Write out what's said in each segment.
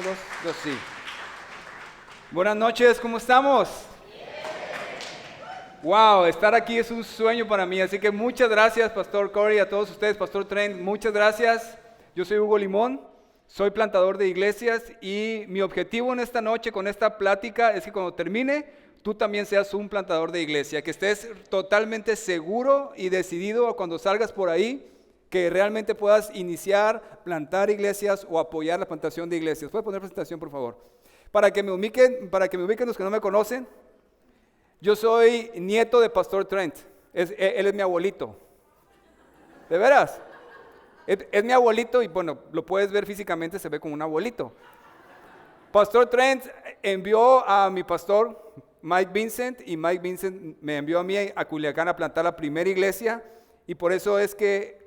Dos, dos, sí. Buenas noches, ¿cómo estamos? Wow, estar aquí es un sueño para mí, así que muchas gracias, Pastor Corey, a todos ustedes, Pastor Trent, muchas gracias. Yo soy Hugo Limón, soy plantador de iglesias y mi objetivo en esta noche con esta plática es que cuando termine, tú también seas un plantador de iglesia, que estés totalmente seguro y decidido cuando salgas por ahí, que realmente puedas iniciar, plantar iglesias o apoyar la plantación de iglesias. ¿Puedes poner presentación, por favor? Para que me ubiquen los que no me conocen, yo soy nieto de Pastor Trent. Él es mi abuelito. ¿De veras? Es mi abuelito y bueno, lo puedes ver físicamente, se ve como un abuelito. Pastor Trent envió a mi pastor Mike Vincent y Mike Vincent me envió a mí a Culiacán a plantar la primera iglesia y por eso es que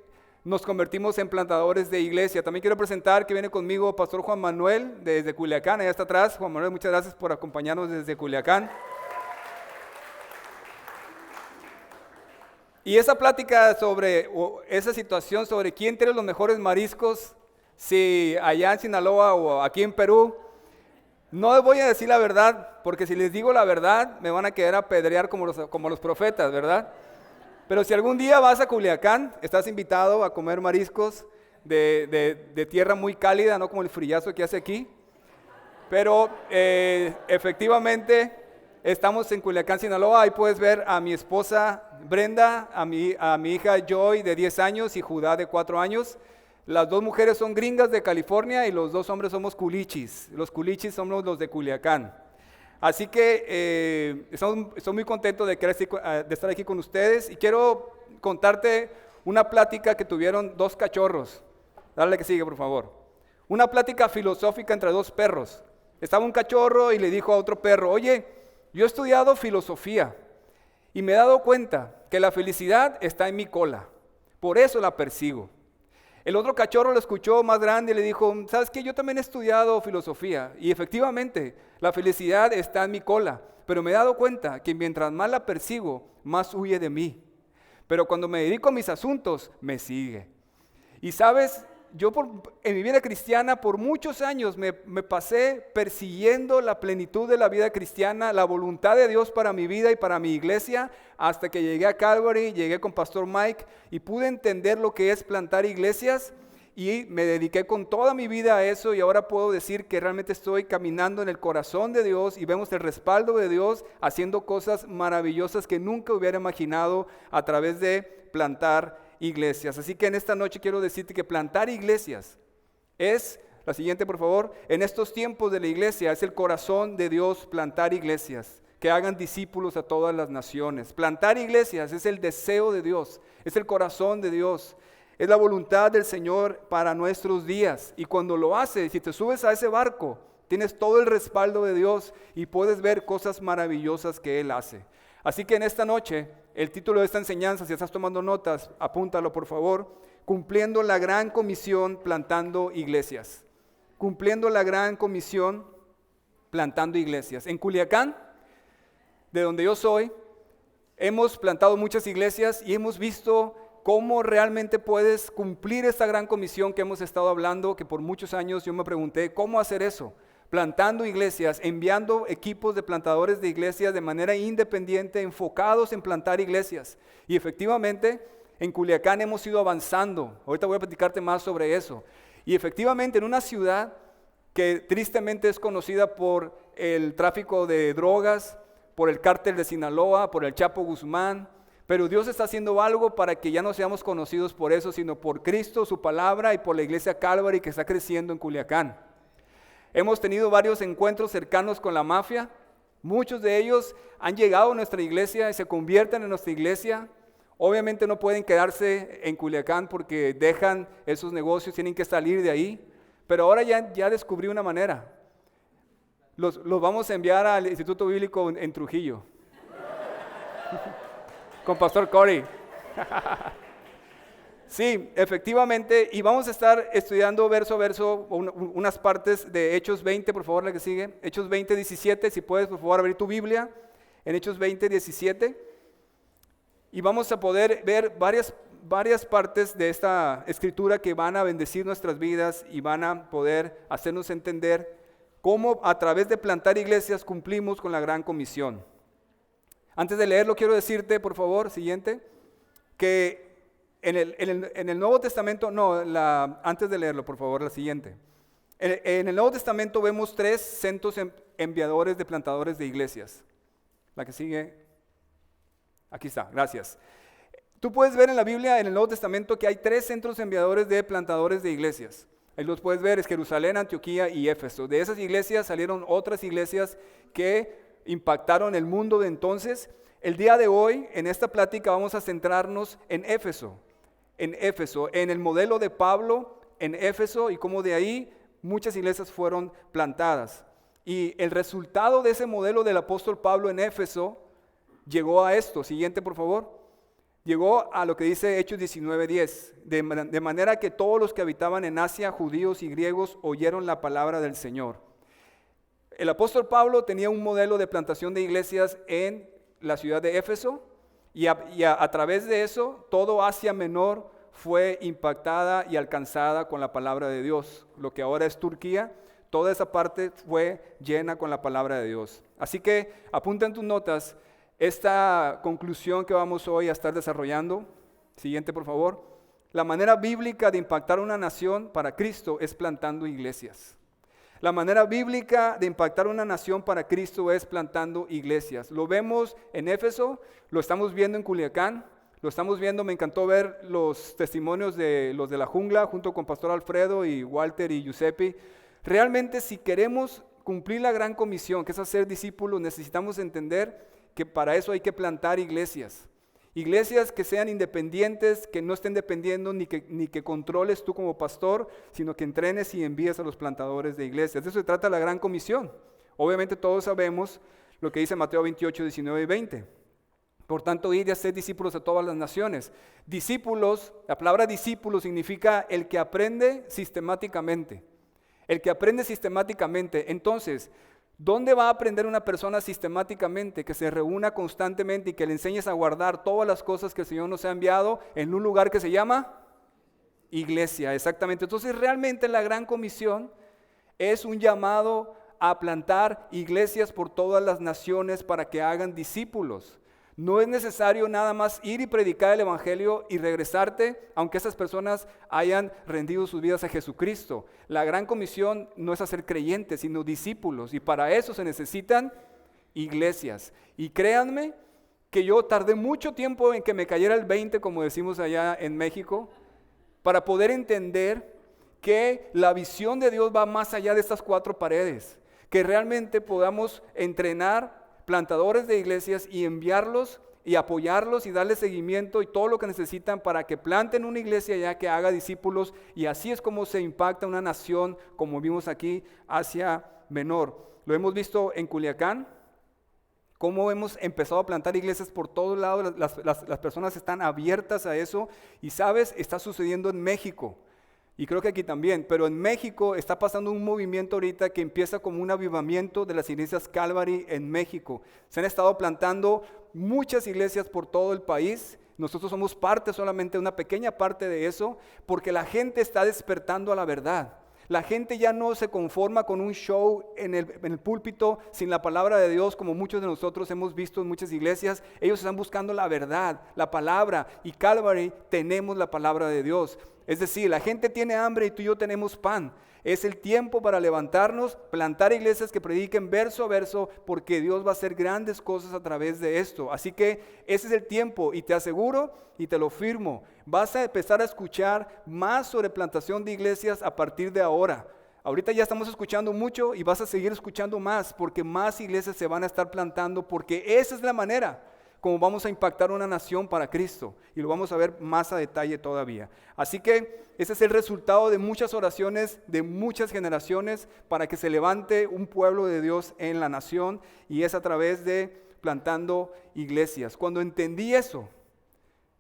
nos convertimos en plantadores de iglesia. También quiero presentar que viene conmigo Pastor Juan Manuel desde Culiacán, allá está atrás. Juan Manuel, muchas gracias por acompañarnos desde Culiacán. Y esa plática esa situación sobre quién tiene los mejores mariscos, si allá en Sinaloa o aquí en Perú, no les voy a decir la verdad, porque si les digo la verdad, me van a querer apedrear como los profetas, ¿verdad? Pero si algún día vas a Culiacán, estás invitado a comer mariscos de tierra muy cálida, no como el frillazo que hace aquí. Pero efectivamente estamos en Culiacán, Sinaloa. Ahí puedes ver a mi esposa Brenda, a mi hija Joy de 10 años y Judá de 4 años. Las dos mujeres son gringas de California y los dos hombres somos culichis. Los culichis somos los de Culiacán. Así que estoy muy contento de estar aquí con ustedes y quiero contarte una plática que tuvieron dos cachorros. Dale que sigue, por favor. Una plática filosófica entre dos perros. Estaba un cachorro y le dijo a otro perro, oye, yo he estudiado filosofía y me he dado cuenta que la felicidad está en mi cola, por eso la persigo. El otro cachorro lo escuchó más grande y le dijo, ¿sabes qué? Yo también he estudiado filosofía y efectivamente la felicidad está en mi cola, pero me he dado cuenta que mientras más la persigo, más huye de mí. Pero cuando me dedico a mis asuntos, me sigue. Y sabes, en mi vida cristiana por muchos años me pasé persiguiendo la plenitud de la vida cristiana, la voluntad de Dios para mi vida y para mi iglesia, hasta que llegué a Calvary, llegué con Pastor Mike y pude entender lo que es plantar iglesias y me dediqué con toda mi vida a eso y ahora puedo decir que realmente estoy caminando en el corazón de Dios y vemos el respaldo de Dios haciendo cosas maravillosas que nunca hubiera imaginado a través de plantar iglesias. Así que en esta noche quiero decirte que plantar iglesias es, la siguiente por favor, en estos tiempos de la iglesia es el corazón de Dios plantar iglesias, que hagan discípulos a todas las naciones. Plantar iglesias es el deseo de Dios, es el corazón de Dios, es la voluntad del Señor para nuestros días. Y cuando lo haces, si te subes a ese barco, tienes todo el respaldo de Dios y puedes ver cosas maravillosas que Él hace. Así que en esta noche, el título de esta enseñanza, si estás tomando notas, apúntalo por favor, cumpliendo la gran comisión plantando iglesias. Cumpliendo la gran comisión plantando iglesias. En Culiacán, de donde yo soy, hemos plantado muchas iglesias y hemos visto cómo realmente puedes cumplir esta gran comisión que hemos estado hablando, que por muchos años yo me pregunté, ¿cómo hacer eso? Plantando iglesias, enviando equipos de plantadores de iglesias de manera independiente, enfocados en plantar iglesias. Y efectivamente, en Culiacán hemos ido avanzando. Ahorita voy a platicarte más sobre eso. Y efectivamente, en una ciudad que tristemente es conocida por el tráfico de drogas, por el cártel de Sinaloa, por el Chapo Guzmán, pero Dios está haciendo algo para que ya no seamos conocidos por eso, sino por Cristo, su palabra y por la iglesia Calvary que está creciendo en Culiacán. Hemos tenido varios encuentros cercanos con la mafia. Muchos de ellos han llegado a nuestra iglesia y se convierten en nuestra iglesia. Obviamente no pueden quedarse en Culiacán porque dejan esos negocios, tienen que salir de ahí. Pero ahora ya descubrí una manera. Los vamos a enviar al Instituto Bíblico en Trujillo. Con Pastor Corey. Sí, efectivamente, y vamos a estar estudiando verso a verso unas partes de Hechos 20, por favor, la que sigue. Hechos 20, 17, si puedes, por favor, abrir tu Biblia en Hechos 20, 17. Y vamos a poder ver varias partes de esta escritura que van a bendecir nuestras vidas y van a poder hacernos entender cómo a través de plantar iglesias cumplimos con la gran comisión. Antes de leerlo, quiero decirte, por favor, siguiente, que en el Nuevo Testamento, antes de leerlo, por favor, la siguiente. En el Nuevo Testamento vemos 3 centros enviadores de plantadores de iglesias. La que sigue, aquí está, gracias. Tú puedes ver en la Biblia, en el Nuevo Testamento, que hay 3 centros enviadores de plantadores de iglesias. Ahí los puedes ver, es Jerusalén, Antioquía y Éfeso. De esas iglesias salieron otras iglesias que impactaron el mundo de entonces. El día de hoy, en esta plática, vamos a centrarnos en Éfeso, en el modelo de Pablo en Éfeso y cómo de ahí muchas iglesias fueron plantadas. Y el resultado de ese modelo del apóstol Pablo en Éfeso llegó a esto. Siguiente, por favor. Llegó a lo que dice Hechos 19:10. De manera que todos los que habitaban en Asia, judíos y griegos, oyeron la palabra del Señor. El apóstol Pablo tenía un modelo de plantación de iglesias en la ciudad de Éfeso y a través de eso todo Asia Menor fue impactada y alcanzada con la palabra de Dios. Lo que ahora es Turquía, toda esa parte fue llena con la palabra de Dios. Así que apunta en tus notas esta conclusión que vamos hoy a estar desarrollando. Siguiente, por favor. La manera bíblica de impactar una nación para Cristo es plantando iglesias. La manera bíblica de impactar una nación para Cristo es plantando iglesias. Lo vemos en Éfeso, lo estamos viendo en Culiacán, lo estamos viendo, me encantó ver los testimonios de los de la jungla junto con Pastor Alfredo y Walter y Giuseppe. Realmente si queremos cumplir la gran comisión, que es hacer discípulos, necesitamos entender que para eso hay que plantar iglesias. Iglesias que sean independientes, que no estén dependiendo ni que controles tú como pastor, sino que entrenes y envíes a los plantadores de iglesias. De eso se trata la gran comisión. Obviamente todos sabemos lo que dice Mateo 28, 19 y 20. Por tanto, id y haced discípulos a todas las naciones. Discípulos, la palabra discípulo significa el que aprende sistemáticamente. El que aprende sistemáticamente. Entonces, ¿dónde va a aprender una persona sistemáticamente? Que se reúna constantemente y que le enseñes a guardar todas las cosas que el Señor nos ha enviado en un lugar que se llama iglesia, exactamente. Entonces realmente la gran comisión es un llamado a plantar iglesias por todas las naciones para que hagan discípulos. No es necesario nada más ir y predicar el evangelio y regresarte, aunque esas personas hayan rendido sus vidas a Jesucristo. La gran comisión no es hacer creyentes, sino discípulos, y para eso se necesitan iglesias. Y créanme que yo tardé mucho tiempo en que me cayera el 20, como decimos allá en México, para poder entender que la visión de Dios va más allá de estas 4 paredes, que realmente podamos entrenar plantadores de iglesias y enviarlos y apoyarlos y darles seguimiento y todo lo que necesitan para que planten una iglesia ya que haga discípulos, y así es como se impacta una nación, como vimos aquí, Asia Menor. Lo hemos visto en Culiacán, cómo hemos empezado a plantar iglesias por todos lados, las personas están abiertas a eso, y sabes, está sucediendo en México. Y creo que aquí también, pero en México está pasando un movimiento ahorita que empieza como un avivamiento de las iglesias Calvary en México. Se han estado plantando muchas iglesias por todo el país. Nosotros somos parte, solamente una pequeña parte de eso, porque la gente está despertando a la verdad. La gente ya no se conforma con un show en el púlpito sin la palabra de Dios, como muchos de nosotros hemos visto en muchas iglesias. Ellos están buscando la verdad, la palabra, y Calvary tenemos la palabra de Dios. Es decir, la gente tiene hambre y tú y yo tenemos pan. Es el tiempo para levantarnos, plantar iglesias que prediquen verso a verso, porque Dios va a hacer grandes cosas a través de esto. Así que ese es el tiempo, y te aseguro y te lo firmo, vas a empezar a escuchar más sobre plantación de iglesias a partir de ahora. Ahorita ya estamos escuchando mucho y vas a seguir escuchando más, porque más iglesias se van a estar plantando, porque esa es la manera como vamos a impactar una nación para Cristo, y lo vamos a ver más a detalle todavía. Así que ese es el resultado de muchas oraciones, de muchas generaciones, para que se levante un pueblo de Dios en la nación, y es a través de plantando iglesias. Cuando entendí eso,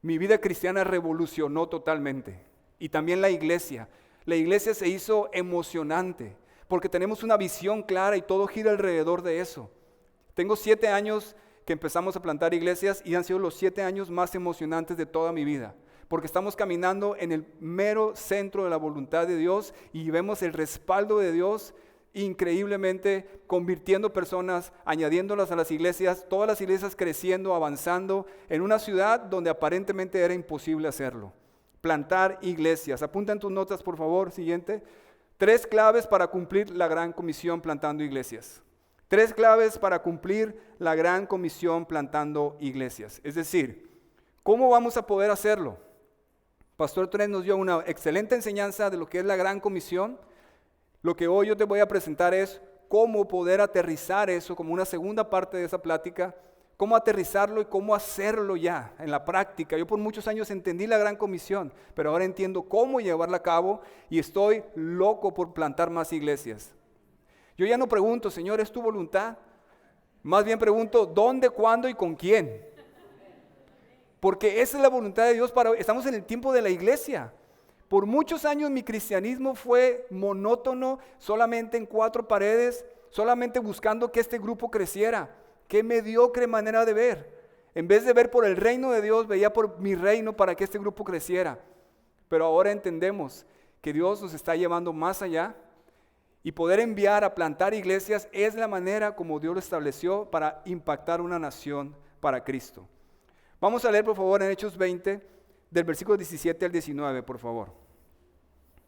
mi vida cristiana revolucionó totalmente, y también la iglesia. La iglesia se hizo emocionante, porque tenemos una visión clara y todo gira alrededor de eso. Tengo 7 años que empezamos a plantar iglesias, y han sido los 7 años más emocionantes de toda mi vida, porque estamos caminando en el mero centro de la voluntad de Dios y vemos el respaldo de Dios increíblemente, convirtiendo personas, añadiéndolas a las iglesias, todas las iglesias creciendo, avanzando, en una ciudad donde aparentemente era imposible hacerlo. Plantar iglesias. Apunta en tus notas, por favor, siguiente. 3 claves para cumplir la gran comisión plantando iglesias. 3 claves para cumplir la gran comisión plantando iglesias. Es decir, ¿cómo vamos a poder hacerlo? Pastor Tres nos dio una excelente enseñanza de lo que es la gran comisión. Lo que hoy yo te voy a presentar es cómo poder aterrizar eso como una segunda parte de esa plática, cómo aterrizarlo y cómo hacerlo ya en la práctica. Yo por muchos años entendí la gran comisión, pero ahora entiendo cómo llevarla a cabo y estoy loco por plantar más iglesias. Yo ya no pregunto, Señor, ¿es tu voluntad? Más bien pregunto, ¿dónde, cuándo y con quién? Porque esa es la voluntad de Dios. Estamos en el tiempo de la iglesia. Por muchos años mi cristianismo fue monótono, solamente en 4 paredes, solamente buscando que este grupo creciera. Qué mediocre manera de ver. En vez de ver por el reino de Dios, veía por mi reino para que este grupo creciera. Pero ahora entendemos que Dios nos está llevando más allá y poder enviar a plantar iglesias es la manera como Dios lo estableció para impactar una nación para Cristo. Vamos a leer por favor en Hechos 20, del versículo 17 al 19, por favor.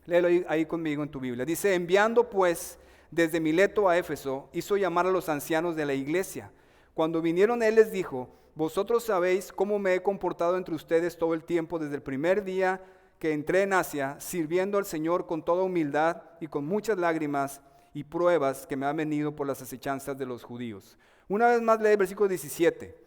Léelo ahí conmigo en tu Biblia. Dice, enviando pues desde Mileto a Éfeso, hizo llamar a los ancianos de la iglesia. Cuando vinieron él les dijo, vosotros sabéis cómo me he comportado entre ustedes todo el tiempo desde el primer día que entré en Asia, sirviendo al Señor con toda humildad y con muchas lágrimas y pruebas que me han venido por las acechanzas de los judíos. Una vez más lee el versículo 17.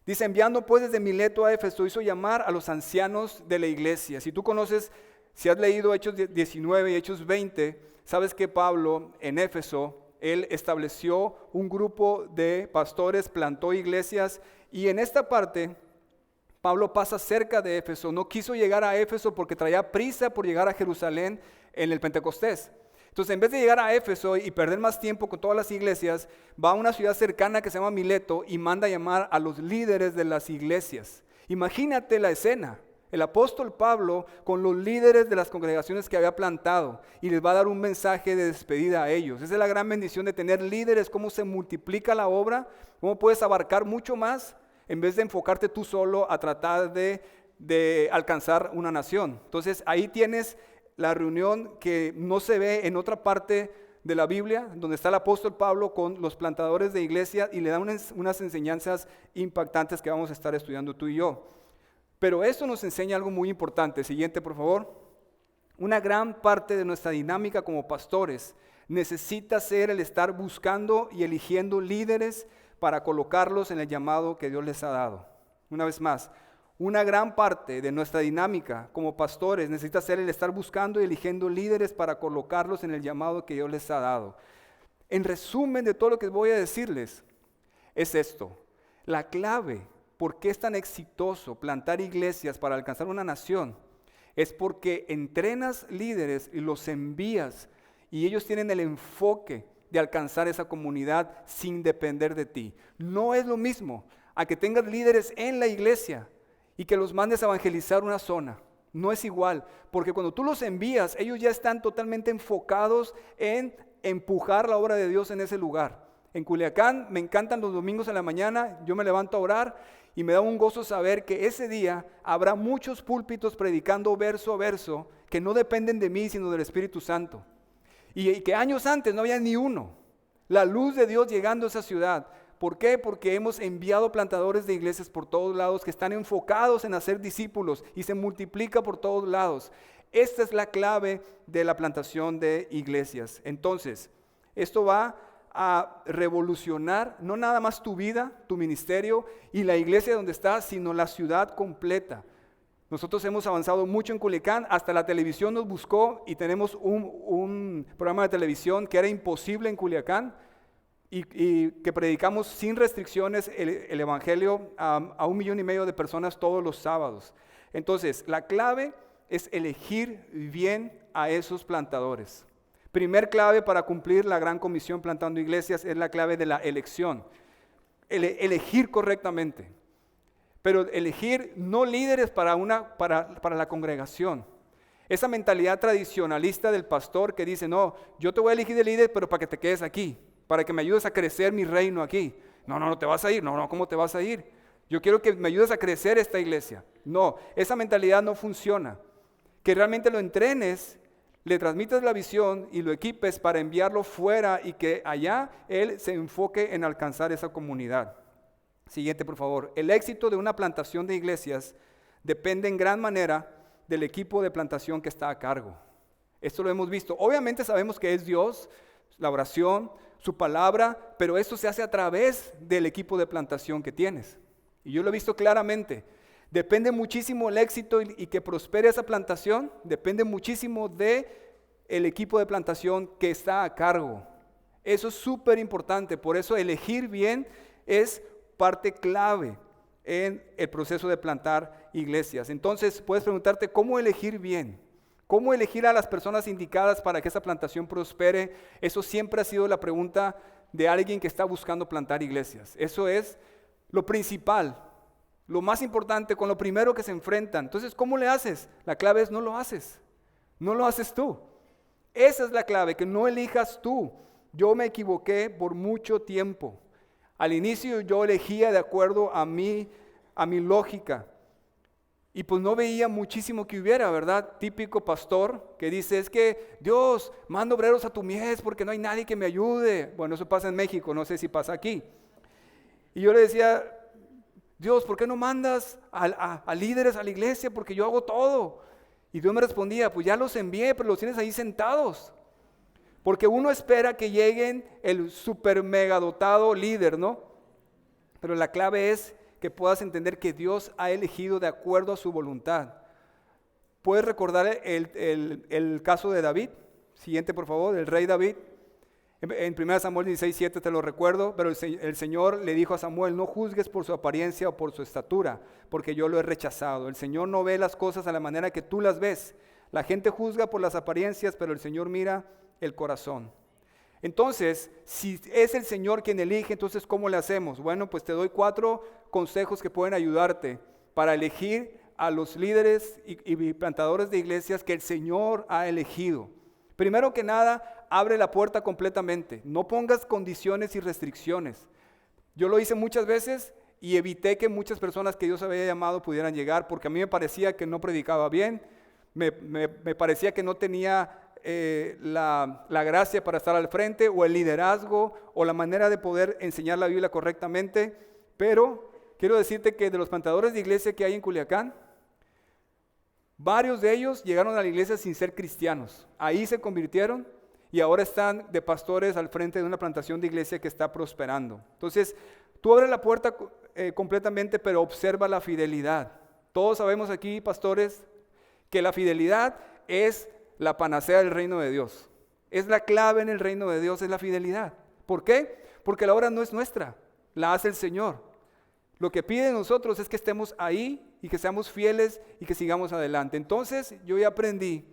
Dice, enviando pues desde Mileto a Éfeso, hizo llamar a los ancianos de la iglesia. Si tú conoces, si has leído Hechos 19 y Hechos 20, sabes que Pablo en Éfeso, él estableció un grupo de pastores, plantó iglesias, y en esta parte Pablo pasa cerca de Éfeso. No quiso llegar a Éfeso porque traía prisa por llegar a Jerusalén en el Pentecostés. Entonces, en vez de llegar a Éfeso y perder más tiempo con todas las iglesias, va a una ciudad cercana que se llama Mileto y manda a llamar a los líderes de las iglesias. Imagínate la escena, el apóstol Pablo con los líderes de las congregaciones que había plantado y les va a dar un mensaje de despedida a ellos. Esa es la gran bendición de tener líderes, cómo se multiplica la obra, cómo puedes abarcar mucho más en vez de enfocarte tú solo a tratar de alcanzar una nación. Entonces, ahí tienes la reunión que no se ve en otra parte de la Biblia, donde está el apóstol Pablo con los plantadores de iglesia y le da unas enseñanzas impactantes que vamos a estar estudiando tú y yo. Pero esto nos enseña algo muy importante. Siguiente, por favor. Una gran parte de nuestra dinámica como pastores necesita ser el estar buscando y eligiendo líderes para colocarlos en el llamado que Dios les ha dado. Una vez más, una gran parte de nuestra dinámica como pastores necesita ser el estar buscando y eligiendo líderes para colocarlos en el llamado que Dios les ha dado. En resumen de todo lo que voy a decirles, es esto. La clave, ¿por qué es tan exitoso plantar iglesias para alcanzar una nación? Es porque entrenas líderes y los envías y ellos tienen el enfoque de alcanzar esa comunidad sin depender de ti. No es lo mismo a que tengas líderes en la iglesia y que los mandes a evangelizar una zona. No es igual, porque cuando tú los envías, ellos ya están totalmente enfocados en empujar la obra de Dios en ese lugar. En Culiacán me encantan los domingos en la mañana, yo me levanto a orar y me da un gozo saber que ese día habrá muchos púlpitos predicando verso a verso que no dependen de mí, sino del Espíritu Santo. Y que años antes no había ni uno. La luz de Dios llegando a esa ciudad. ¿Por qué? Porque hemos enviado plantadores de iglesias por todos lados que están enfocados en hacer discípulos y se multiplica por todos lados. Esta es la clave de la plantación de iglesias. Entonces, esto va a revolucionar no nada más tu vida, tu ministerio y la iglesia donde estás, sino la ciudad completa. Nosotros hemos avanzado mucho en Culiacán, hasta la televisión nos buscó y tenemos un programa de televisión que era imposible en Culiacán. Y que predicamos sin restricciones el evangelio a 1,5 millones de personas todos los sábados. Entonces, la clave es elegir bien a esos plantadores. Primer clave para cumplir la gran comisión plantando iglesias es la clave de la elección. Elegir correctamente. Pero elegir no líderes para la congregación. Esa mentalidad tradicionalista del pastor que dice, no, yo te voy a elegir de líder, pero para que te quedes aquí, para que me ayudes a crecer mi reino aquí. No te vas a ir. No, ¿cómo te vas a ir? Yo quiero que me ayudes a crecer esta iglesia. No, esa mentalidad no funciona. Que realmente lo entrenes, le transmites la visión y lo equipes para enviarlo fuera y que allá él se enfoque en alcanzar esa comunidad. Siguiente, por favor. El éxito de una plantación de iglesias depende en gran manera del equipo de plantación que está a cargo. Esto lo hemos visto. Obviamente sabemos que es Dios, la oración, su palabra, pero esto se hace a través del equipo de plantación que tienes. Y yo lo he visto claramente. Depende muchísimo el éxito y que prospere esa plantación, depende muchísimo de el equipo de plantación que está a cargo. Eso es súper importante, por eso elegir bien es parte clave en el proceso de plantar iglesias. Entonces puedes preguntarte cómo elegir bien, cómo elegir a las personas indicadas para que esa plantación prospere. Eso siempre ha sido la pregunta de alguien que está buscando plantar iglesias. Eso es lo principal, lo más importante, con lo primero que se enfrentan. Entonces, ¿cómo le haces? La clave es no lo haces tú. Esa es la clave, que no elijas tú. Yo me equivoqué por mucho tiempo. Al inicio yo elegía de acuerdo a mi lógica. Y pues no veía muchísimo que hubiera, ¿verdad? Típico pastor que dice, es que Dios, manda obreros a tu mies porque no hay nadie que me ayude. Bueno, eso pasa en México, no sé si pasa aquí. Y yo le decía, Dios, ¿por qué no mandas a líderes a la iglesia? Porque yo hago todo. Y Dios me respondía, pues ya los envié, pero los tienes ahí sentados. Porque uno espera que lleguen el super mega dotado líder, ¿no? Pero la clave es que puedas entender que Dios ha elegido de acuerdo a su voluntad. ¿Puedes recordar el caso de David? Siguiente, por favor, del rey David. En 1 Samuel 16:7 te lo recuerdo, pero el Señor le dijo a Samuel, no juzgues por su apariencia o por su estatura, porque yo lo he rechazado. El Señor no ve las cosas a la manera que tú las ves. La gente juzga por las apariencias, pero el Señor mira el corazón. Entonces, si es el Señor quien elige, entonces ¿cómo le hacemos? Bueno, pues te doy 4 consejos que pueden ayudarte para elegir a los líderes y plantadores de iglesias que el Señor ha elegido. Primero que nada, abre la puerta completamente. No pongas condiciones y restricciones. Yo lo hice muchas veces y evité que muchas personas que Dios había llamado pudieran llegar, porque a mí me parecía que no predicaba bien, me parecía que no tenía la gracia para estar al frente, o el liderazgo, o la manera de poder enseñar la Biblia correctamente. Pero quiero decirte que de los plantadores de iglesia que hay en Culiacán, varios de ellos llegaron a la iglesia sin ser cristianos. Ahí se convirtieron y ahora están de pastores al frente de una plantación de iglesia que está prosperando. Entonces, tú abres la puerta completamente, pero observa la fidelidad. Todos sabemos aquí, pastores, que la fidelidad es la panacea del reino de Dios. Es la clave en el reino de Dios, es la fidelidad. ¿Por qué? Porque la obra no es nuestra, la hace el Señor. Lo que pide de nosotros es que estemos ahí y que seamos fieles y que sigamos adelante. Entonces yo ya aprendí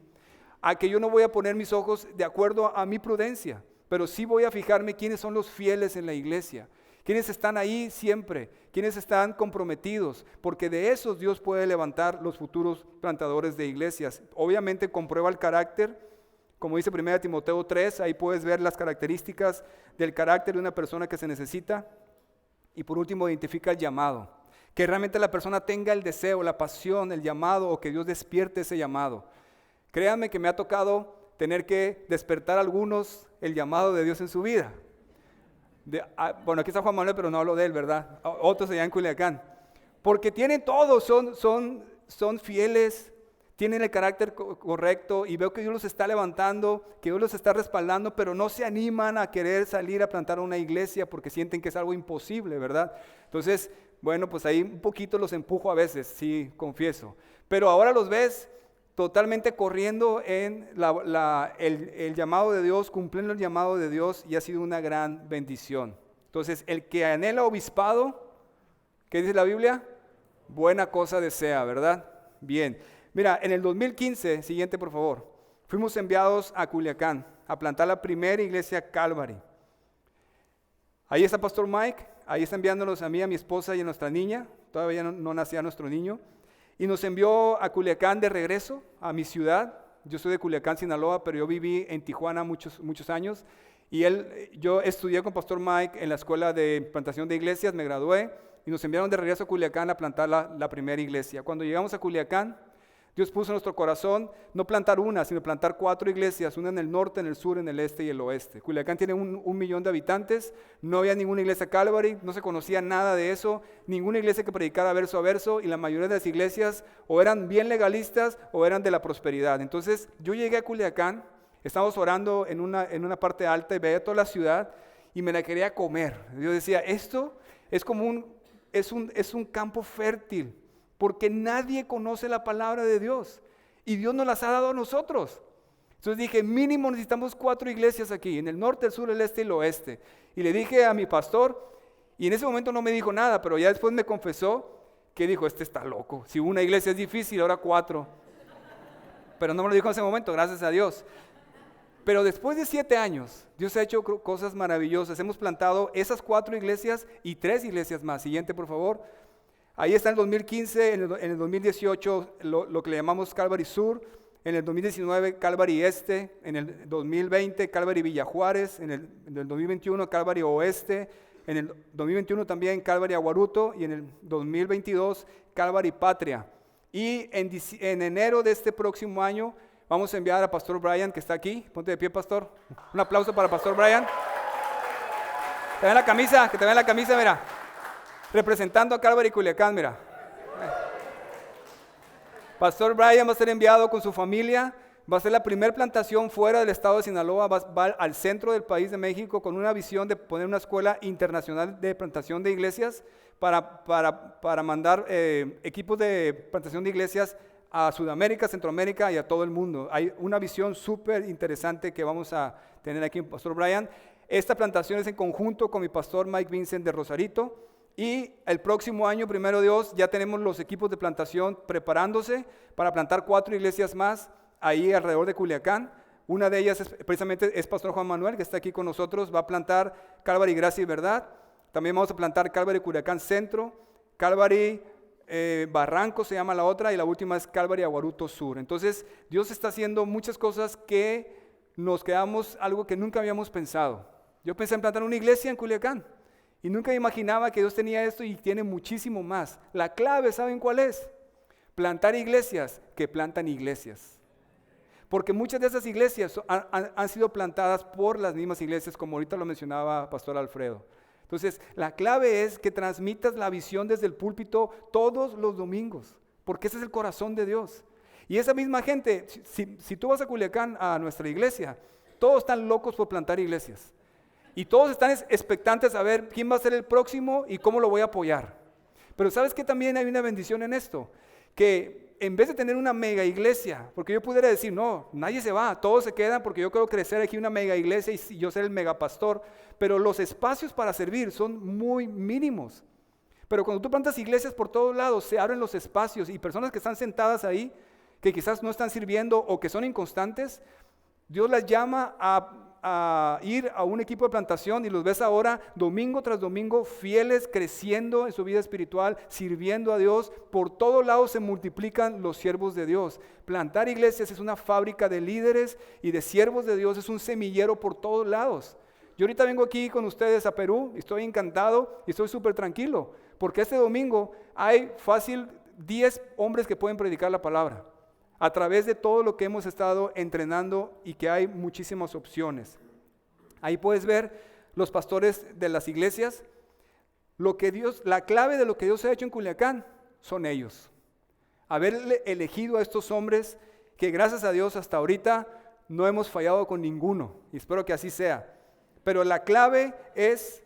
a que yo no voy a poner mis ojos de acuerdo a mi prudencia, pero sí voy a fijarme quiénes son los fieles en la iglesia, quiénes están ahí siempre, quiénes están comprometidos, porque de esos Dios puede levantar los futuros plantadores de iglesias. Obviamente comprueba el carácter, como dice 1 Timoteo 3, ahí puedes ver las características del carácter de una persona que se necesita. Y por último, identifica el llamado, que realmente la persona tenga el deseo, la pasión, el llamado, o que Dios despierte ese llamado. Créanme que me ha tocado tener que despertar a algunos el llamado de Dios en su vida. Bueno, aquí está Juan Manuel, pero no hablo de él, ¿verdad? Otros allá en Culiacán. Porque tienen todo, son fieles, tienen el carácter correcto, y veo que Dios los está levantando, que Dios los está respaldando, pero no se animan a querer salir a plantar una iglesia porque sienten que es algo imposible, ¿verdad? Entonces, bueno, pues ahí un poquito los empujo a veces, sí, confieso. Pero ahora los ves totalmente corriendo en el llamado de Dios, cumpliendo el llamado de Dios, y ha sido una gran bendición. Entonces, el que anhela obispado, ¿qué dice la Biblia? Buena cosa desea, ¿verdad? Bien. Mira, en el 2015, siguiente por favor, fuimos enviados a Culiacán a plantar la primera iglesia Calvary. Ahí está Pastor Mike, ahí está enviándonos a mí, a mi esposa y a nuestra niña, todavía no nacía nuestro niño, y nos envió a Culiacán de regreso, a mi ciudad, Yo soy de Culiacán, Sinaloa, pero yo viví en Tijuana muchos años. Y yo estudié con Pastor Mike en la escuela de plantación de iglesias, me gradué y nos enviaron de regreso a Culiacán a plantar la primera iglesia. Cuando llegamos a Culiacán, Dios puso en nuestro corazón no plantar una, sino plantar 4 iglesias, una en el norte, en el sur, en el este y el oeste. Culiacán tiene 1 millón de habitantes, no había ninguna iglesia Calvary, no se conocía nada de eso, ninguna iglesia que predicara verso a verso, y la mayoría de las iglesias o eran bien legalistas o eran de la prosperidad. Entonces yo llegué a Culiacán, estábamos orando en una parte alta y veía toda la ciudad y me la quería comer. Yo decía, esto es como es un campo fértil, porque nadie conoce la palabra de Dios y Dios nos las ha dado a nosotros. Entonces dije, mínimo necesitamos 4 iglesias aquí, en el norte, el sur, el este y el oeste. Y le dije a mi pastor, y en ese momento no me dijo nada, pero ya después me confesó que dijo, este está loco, si una iglesia es difícil, ahora 4. Pero no me lo dijo en ese momento, gracias a Dios. Pero después de 7 años, Dios ha hecho cosas maravillosas. Hemos plantado esas 4 iglesias y 3 iglesias más. Siguiente, por favor. Ahí está en el 2015, en el 2018 lo que le llamamos Calvary Sur, en el 2019 Calvary Este, en el 2020 Calvary Villa Juárez, en el 2021 Calvary Oeste, en el 2021 también Calvary Aguaruto y en el 2022 Calvary Patria. Y en enero de este próximo año vamos a enviar a Pastor Brian, que está aquí. Ponte de pie, Pastor. Un aplauso para Pastor Brian. Te ven la camisa, que te ven la camisa, mira. Representando a Calvary Culiacán, mira. Pastor Brian va a ser enviado con su familia, va a ser la primera plantación fuera del estado de Sinaloa, va al centro del país de México con una visión de poner una escuela internacional de plantación de iglesias para mandar equipos de plantación de iglesias a Sudamérica, Centroamérica y a todo el mundo. Hay una visión súper interesante que vamos a tener aquí en Pastor Brian. Esta plantación es en conjunto con mi pastor Mike Vincent de Rosarito. Y el próximo año, primero Dios, ya tenemos los equipos de plantación preparándose para plantar 4 iglesias más ahí alrededor de Culiacán. Una de ellas precisamente es Pastor Juan Manuel, que está aquí con nosotros. Va a plantar Calvary Gracia y Verdad. También vamos a plantar Calvary Culiacán Centro, Calvary Barranco se llama la otra, y la última es Calvary Aguaruto Sur. Entonces Dios está haciendo muchas cosas que nos quedamos algo que nunca habíamos pensado. Yo pensé en plantar una iglesia en Culiacán y nunca me imaginaba que Dios tenía esto y tiene muchísimo más. La clave, ¿saben cuál es? Plantar iglesias que plantan iglesias. Porque muchas de esas iglesias han sido plantadas por las mismas iglesias, como ahorita lo mencionaba Pastor Alfredo. Entonces, la clave es que transmitas la visión desde el púlpito todos los domingos, porque ese es el corazón de Dios. Y esa misma gente, si tú vas a Culiacán, a nuestra iglesia, todos están locos por plantar iglesias. Y todos están expectantes a ver quién va a ser el próximo y cómo lo voy a apoyar. Pero ¿sabes qué? También hay una bendición en esto, que en vez de tener una mega iglesia, porque yo pudiera decir, no, nadie se va, todos se quedan porque yo quiero crecer aquí una mega iglesia y yo ser el mega pastor, pero los espacios para servir son muy mínimos. Pero cuando tú plantas iglesias por todos lados, se abren los espacios y personas que están sentadas ahí, que quizás no están sirviendo o que son inconstantes, Dios las llama a ir a un equipo de plantación y los ves ahora domingo tras domingo fieles, creciendo en su vida espiritual, sirviendo a Dios. Por todos lados se multiplican los siervos de Dios. Plantar iglesias es una fábrica de líderes y de siervos de Dios, es un semillero por todos lados. Yo ahorita vengo aquí con ustedes a Perú, estoy encantado y estoy súper tranquilo, porque este domingo hay fácil 10 hombres que pueden predicar la palabra, a través de todo lo que hemos estado entrenando y que hay muchísimas opciones. Ahí puedes ver los pastores de las iglesias. La clave de lo que Dios ha hecho en Culiacán son ellos. Haberle elegido a estos hombres que gracias a Dios hasta ahorita no hemos fallado con ninguno. Y espero que así sea. Pero la clave es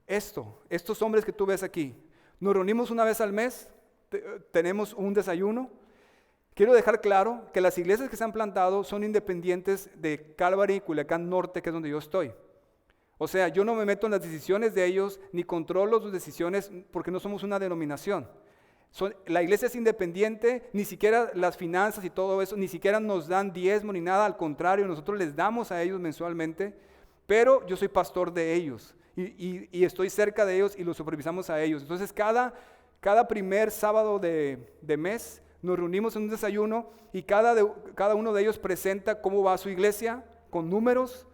estos hombres que tú ves aquí. Nos reunimos una vez al mes, tenemos un desayuno. Quiero dejar claro que las iglesias que se han plantado son independientes de Calvary, Culiacán Norte, que es donde yo estoy. O sea, yo no me meto en las decisiones de ellos, ni controlo sus decisiones, porque no somos una denominación. La iglesia es independiente, ni siquiera las finanzas y todo eso, ni siquiera nos dan diezmo ni nada, al contrario, nosotros les damos a ellos mensualmente, pero yo soy pastor de ellos, y estoy cerca de ellos y los supervisamos a ellos. Entonces, cada primer sábado de mes, nos reunimos en un desayuno y cada uno de ellos presenta cómo va su iglesia, con números,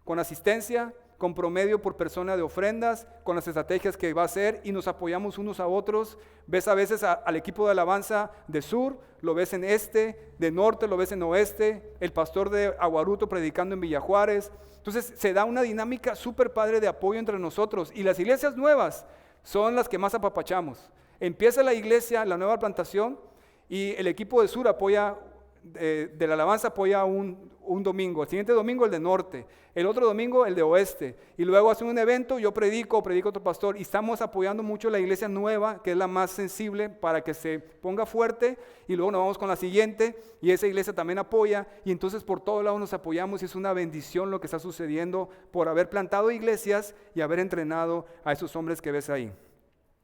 con asistencia, con promedio por persona de ofrendas, con las estrategias que va a hacer, y nos apoyamos unos a otros. Ves a veces al equipo de alabanza de sur, lo ves en este, de norte lo ves en oeste, el pastor de Aguaruto predicando en Villa Juárez. Entonces se da una dinámica súper padre de apoyo entre nosotros, y las iglesias nuevas son las que más apapachamos. Empieza la iglesia, la nueva plantación, y el equipo de sur apoya, de la alabanza apoya un domingo, el siguiente domingo el de norte, el otro domingo el de oeste, y luego hacen un evento, yo predico otro pastor, y estamos apoyando mucho la iglesia nueva, que es la más sensible, para que se ponga fuerte, y luego nos vamos con la siguiente, y esa iglesia también apoya, y entonces por todos lados nos apoyamos, y es una bendición lo que está sucediendo por haber plantado iglesias y haber entrenado a esos hombres que ves ahí.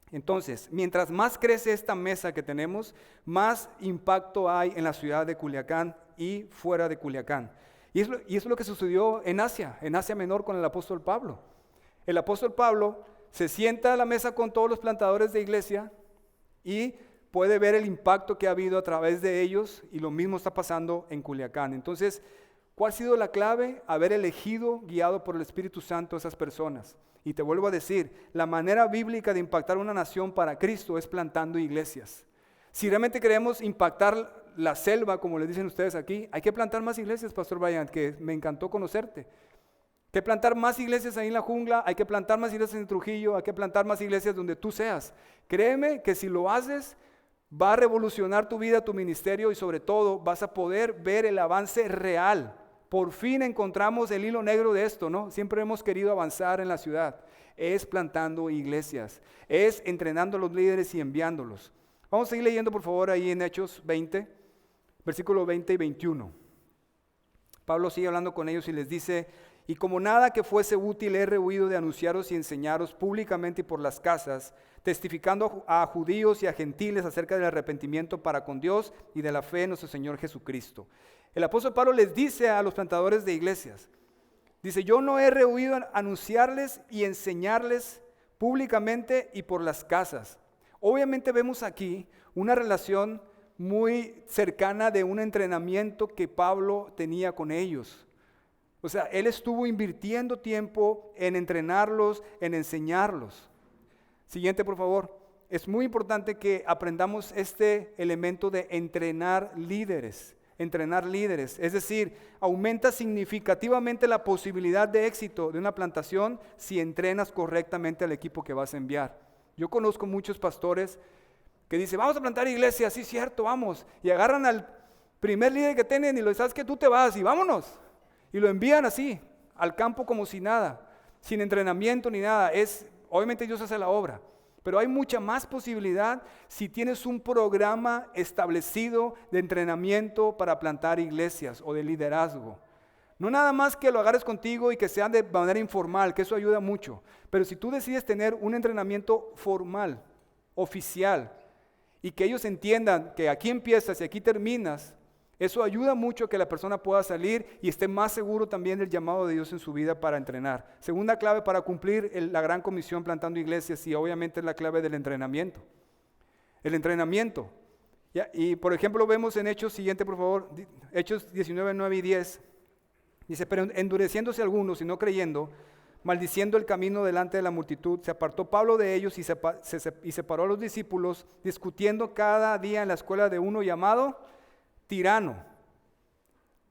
Entonces, mientras más crece esta mesa que tenemos, más impacto hay en la ciudad de Culiacán y fuera de Culiacán. Y eso es lo que sucedió en Asia Menor con el apóstol Pablo. El apóstol Pablo se sienta a la mesa con todos los plantadores de iglesia y puede ver el impacto que ha habido a través de ellos, y lo mismo está pasando en Culiacán. Entonces, ¿cuál ha sido la clave? Haber elegido, guiado por el Espíritu Santo, a esas personas. Y te vuelvo a decir, la manera bíblica de impactar una nación para Cristo es plantando iglesias. Si realmente queremos impactar la selva, como les dicen ustedes aquí, hay que plantar más iglesias, Pastor Brian, que me encantó conocerte. Hay que plantar más iglesias ahí en la jungla, hay que plantar más iglesias en Trujillo, hay que plantar más iglesias donde tú seas. Créeme que si lo haces, va a revolucionar tu vida, tu ministerio, y sobre todo vas a poder ver el avance real. Por fin encontramos el hilo negro de esto, ¿no? Siempre hemos querido avanzar en la ciudad. Es plantando iglesias, es entrenando a los líderes y enviándolos. Vamos a seguir leyendo, por favor, ahí en Hechos 20, versículos 20 y 21. Pablo sigue hablando con ellos y les dice: y como nada que fuese útil he rehuido de anunciaros y enseñaros públicamente y por las casas, testificando a judíos y a gentiles acerca del arrepentimiento para con Dios y de la fe en nuestro Señor Jesucristo. El apóstol Pablo les dice a los plantadores de iglesias, dice: yo no he rehuido anunciarles y enseñarles públicamente y por las casas. Obviamente vemos aquí una relación muy cercana de un entrenamiento que Pablo tenía con ellos. O sea, él estuvo invirtiendo tiempo en entrenarlos, en enseñarlos. Siguiente, por favor. Es muy importante que aprendamos este elemento de entrenar líderes. Entrenar líderes, es decir, aumenta significativamente la posibilidad de éxito de una plantación si entrenas correctamente al equipo que vas a enviar. Yo conozco muchos pastores que dicen: vamos a plantar iglesia, sí, cierto, vamos, y agarran al primer líder que tienen y le dicen: ¿sabes qué? Tú te vas y vámonos, y lo envían así al campo como si nada, sin entrenamiento ni nada. Obviamente Dios hace la obra, pero hay mucha más posibilidad si tienes un programa establecido de entrenamiento para plantar iglesias o de liderazgo. No nada más que lo agarres contigo y que sean de manera informal, que eso ayuda mucho. Pero si tú decides tener un entrenamiento formal, oficial, y que ellos entiendan que aquí empiezas y aquí terminas, eso ayuda mucho a que la persona pueda salir y esté más seguro también del llamado de Dios en su vida para entrenar. Segunda clave para cumplir la gran comisión plantando iglesias, y obviamente es la clave del entrenamiento. El entrenamiento. ¿Ya? Y por ejemplo vemos en Hechos, siguiente por favor, Hechos 19, 9 y 10. Dice: pero endureciéndose algunos y no creyendo, maldiciendo el camino delante de la multitud, se apartó Pablo de ellos y separó a los discípulos, discutiendo cada día en la escuela de uno llamado Tirano.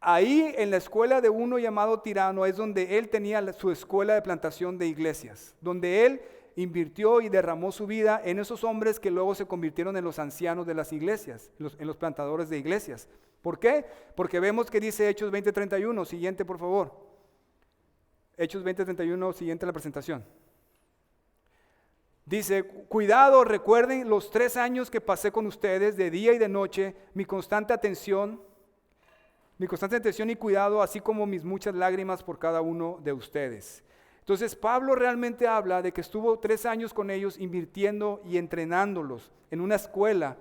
Ahí en la escuela de uno llamado Tirano es donde él tenía su escuela de plantación de iglesias, donde él invirtió y derramó su vida en esos hombres que luego se convirtieron en los ancianos de las iglesias, en los plantadores de iglesias. ¿Por qué? Porque vemos que dice Hechos 20:31, siguiente por favor. Hechos 20:31, siguiente a la presentación. Dice: cuidado, recuerden los 3 años que pasé con ustedes de día y de noche, mi constante atención y cuidado, así como mis muchas lágrimas por cada uno de ustedes. Entonces Pablo realmente habla de que estuvo 3 años con ellos invirtiendo y entrenándolos en una escuela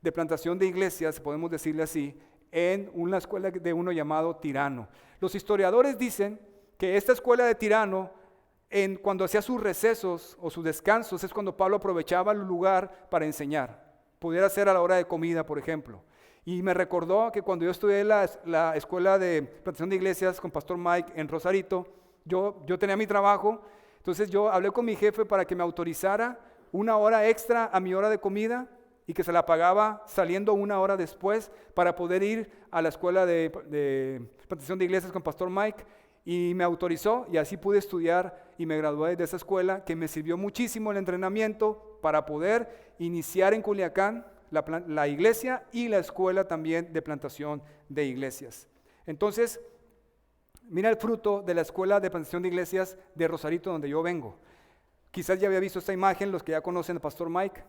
de plantación de iglesias, podemos decirle así, en una escuela de uno llamado Tirano. Los historiadores dicen que esta escuela de Tirano, cuando hacía sus recesos o sus descansos, es cuando Pablo aprovechaba el lugar para enseñar. Pudiera ser a la hora de comida, por ejemplo. Y me recordó que cuando yo estudié la escuela de plantación de iglesias con Pastor Mike en Rosarito, yo tenía mi trabajo, entonces yo hablé con mi jefe para que me autorizara 1 hora extra a mi hora de comida y que se la pagaba saliendo 1 hora después para poder ir a la escuela de plantación de iglesias con Pastor Mike, y me autorizó y así pude estudiar y me gradué de esa escuela que me sirvió muchísimo el entrenamiento para poder iniciar en Culiacán la iglesia y la escuela también de plantación de iglesias. Entonces, mira el fruto de la escuela de plantación de iglesias de Rosarito, donde yo vengo. Quizás ya había visto esta imagen los que ya conocen al Pastor Mike,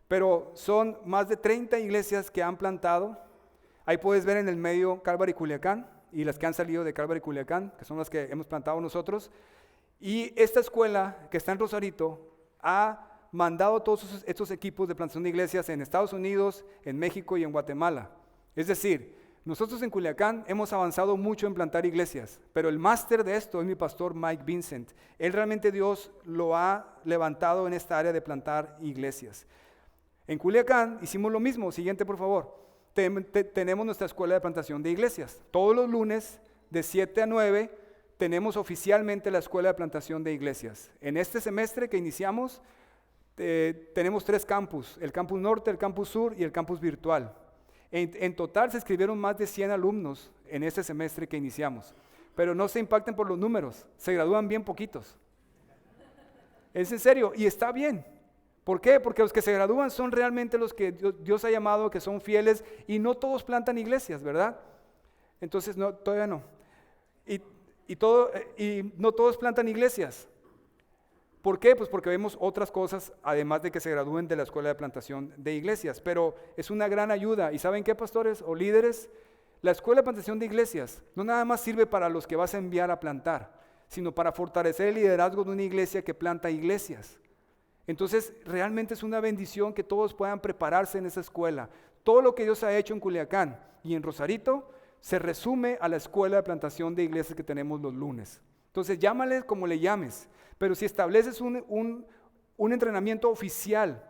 pero son más de 30 iglesias que han plantado. Ahí puedes ver en el medio Calvary Culiacán y las que han salido de Calvary Culiacán, que son las que hemos plantado nosotros. Y esta escuela que está en Rosarito ha mandado todos estos equipos de plantación de iglesias en Estados Unidos, en México y en Guatemala. Es decir, nosotros en Culiacán hemos avanzado mucho en plantar iglesias, pero el máster de esto es mi pastor Mike Vincent. Él realmente Dios lo ha levantado en esta área de plantar iglesias. En Culiacán hicimos lo mismo. Siguiente, por favor. Tenemos nuestra escuela de plantación de iglesias. Todos los lunes de 7 a 9 tenemos oficialmente la escuela de plantación de iglesias. En este semestre que iniciamos tenemos 3 campus, el campus norte, el campus sur y el campus virtual. En total se inscribieron más de 100 alumnos en este semestre que iniciamos, pero no se impacten por los números, se gradúan bien poquitos. Es en serio, y está bien. ¿Por qué? Porque los que se gradúan son realmente los que Dios ha llamado, que son fieles, y no todos plantan iglesias, ¿verdad? Entonces, no, todavía no. Y no todos plantan iglesias. ¿Por qué? Pues porque vemos otras cosas, además de que se gradúen de la escuela de plantación de iglesias, pero es una gran ayuda. ¿Y saben qué, pastores o líderes? La escuela de plantación de iglesias no nada más sirve para los que vas a enviar a plantar, sino para fortalecer el liderazgo de una iglesia que planta iglesias. Entonces, realmente es una bendición que todos puedan prepararse en esa escuela. Todo lo que Dios ha hecho en Culiacán y en Rosarito se resume a la escuela de plantación de iglesias que tenemos los lunes. Entonces, llámale como le llames, pero si estableces un entrenamiento oficial,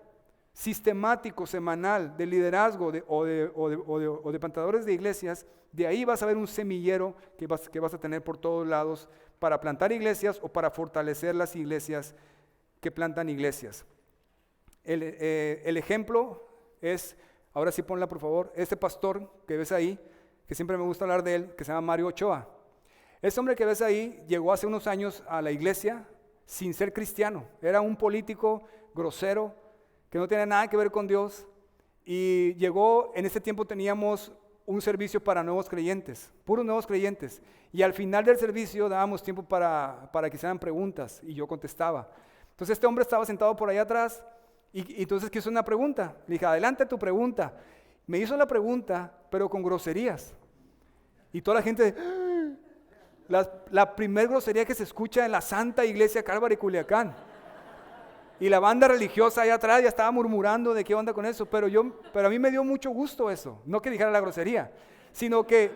sistemático, semanal, de liderazgo o de plantadores de iglesias, de ahí vas a ver un semillero que vas a tener por todos lados para plantar iglesias o para fortalecer las iglesias que plantan iglesias. El ejemplo es, ahora sí ponla por favor, este pastor que ves ahí, que siempre me gusta hablar de él, que se llama Mario Ochoa. Ese hombre que ves ahí llegó hace unos años a la iglesia sin ser cristiano. Era un político grosero que no tenía nada que ver con Dios, y llegó, en ese tiempo teníamos un servicio para nuevos creyentes, puros nuevos creyentes, y al final del servicio dábamos tiempo para que hicieran preguntas y yo contestaba. Entonces este hombre estaba sentado por ahí atrás y entonces quiso una pregunta. Le dije, adelante tu pregunta. Me hizo la pregunta, pero con groserías. Y toda la gente, la primer grosería que se escucha en la Santa Iglesia Calvary Culiacán. Y la banda religiosa allá atrás ya estaba murmurando de qué onda con eso, pero a mí me dio mucho gusto eso. No que dijera la grosería, sino que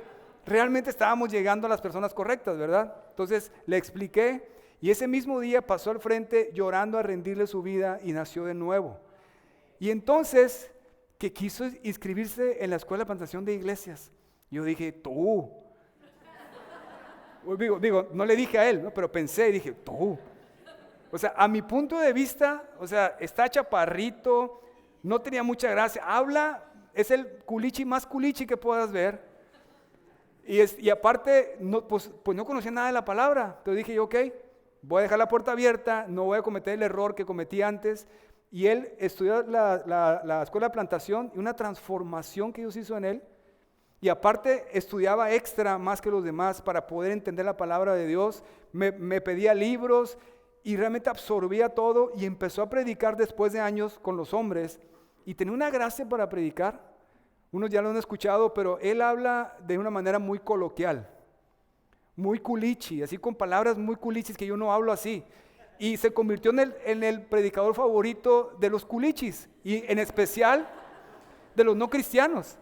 realmente estábamos llegando a las personas correctas, ¿verdad? Entonces le expliqué. Y ese mismo día pasó al frente llorando a rendirle su vida y nació de nuevo. Y entonces, que quiso inscribirse en la escuela de plantación de iglesias. Yo dije, tú. Digo, no le dije a él, ¿no? Pero pensé y dije, tú. O sea, a mi punto de vista, o sea, está chaparrito, no tenía mucha gracia. Habla, es el culichi más culichi que puedas ver. Y aparte, pues no conocía nada de la palabra. Entonces dije yo, ok. Voy a dejar la puerta abierta, no voy a cometer el error que cometí antes. Y él estudió la escuela de plantación y una transformación que Dios hizo en él. Y aparte estudiaba extra más que los demás para poder entender la palabra de Dios. Me pedía libros y realmente absorbía todo y empezó a predicar después de años con los hombres. Y tenía una gracia para predicar. Unos ya lo han escuchado, pero él habla de una manera muy coloquial. Muy culichi, así con palabras muy culichis que yo no hablo así. Y se convirtió en el predicador favorito de los culichis y en especial de los no cristianos.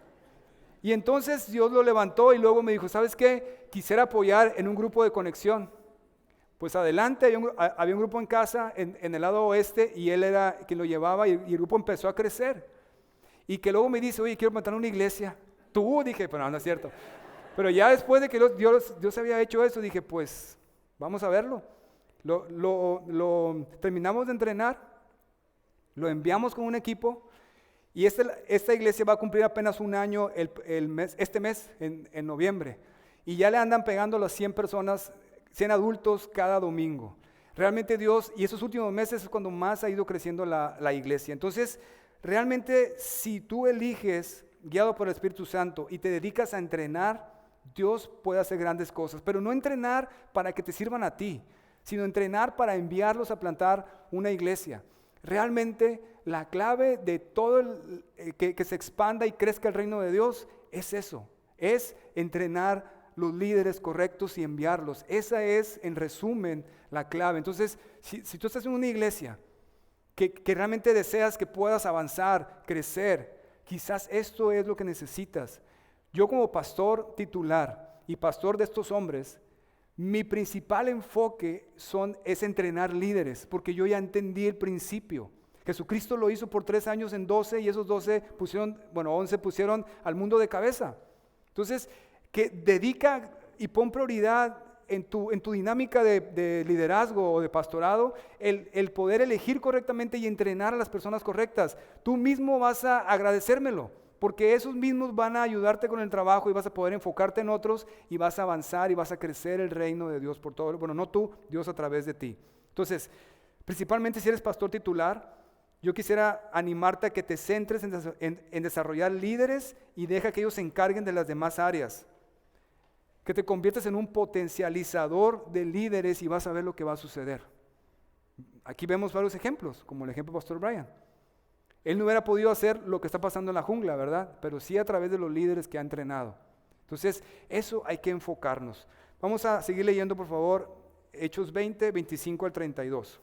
Y entonces Dios lo levantó y luego me dijo, ¿sabes qué? Quisiera apoyar en un grupo de conexión. Pues adelante, había un grupo en casa en el lado oeste y él era quien lo llevaba y el grupo empezó a crecer. Y que luego me dice, oye, quiero plantar una iglesia. Tú, dije, pero no es cierto. Pero ya después de que Dios había hecho eso, dije, pues vamos a verlo. Lo terminamos de entrenar, lo enviamos con un equipo y esta iglesia va a cumplir apenas un año este mes, en noviembre. Y ya le andan pegando las 100 personas, 100 adultos cada domingo. Realmente Dios, y esos últimos meses es cuando más ha ido creciendo la iglesia. Entonces, realmente si tú eliges, guiado por el Espíritu Santo, y te dedicas a entrenar, Dios puede hacer grandes cosas. Pero no entrenar para que te sirvan a ti, sino entrenar para enviarlos a plantar una iglesia. Realmente la clave de todo que se expanda y crezca el reino de Dios es eso, es entrenar los líderes correctos y enviarlos. Esa es, en resumen, la clave. Entonces, si tú estás en una iglesia que realmente deseas que puedas avanzar, crecer, quizás esto es lo que necesitas. Yo como pastor titular y pastor de estos hombres, mi principal enfoque es entrenar líderes, porque yo ya entendí el principio. Jesucristo lo hizo por 3 años en 12 y esos 11 pusieron al mundo de cabeza. Entonces, que dedica y pon prioridad en tu dinámica de liderazgo o de pastorado, el poder elegir correctamente y entrenar a las personas correctas. Tú mismo vas a agradecérmelo, porque esos mismos van a ayudarte con el trabajo y vas a poder enfocarte en otros y vas a avanzar y vas a crecer el reino de Dios por todo. Bueno, no tú, Dios a través de ti. Entonces, principalmente si eres pastor titular, yo quisiera animarte a que te centres en desarrollar líderes y deja que ellos se encarguen de las demás áreas. Que te conviertas en un potencializador de líderes y vas a ver lo que va a suceder. Aquí vemos varios ejemplos, como el ejemplo del pastor Brian. Él no hubiera podido hacer lo que está pasando en la jungla, ¿verdad? Pero sí a través de los líderes que ha entrenado. Entonces, eso hay que enfocarnos. Vamos a seguir leyendo, por favor, Hechos 20, 25 al 32.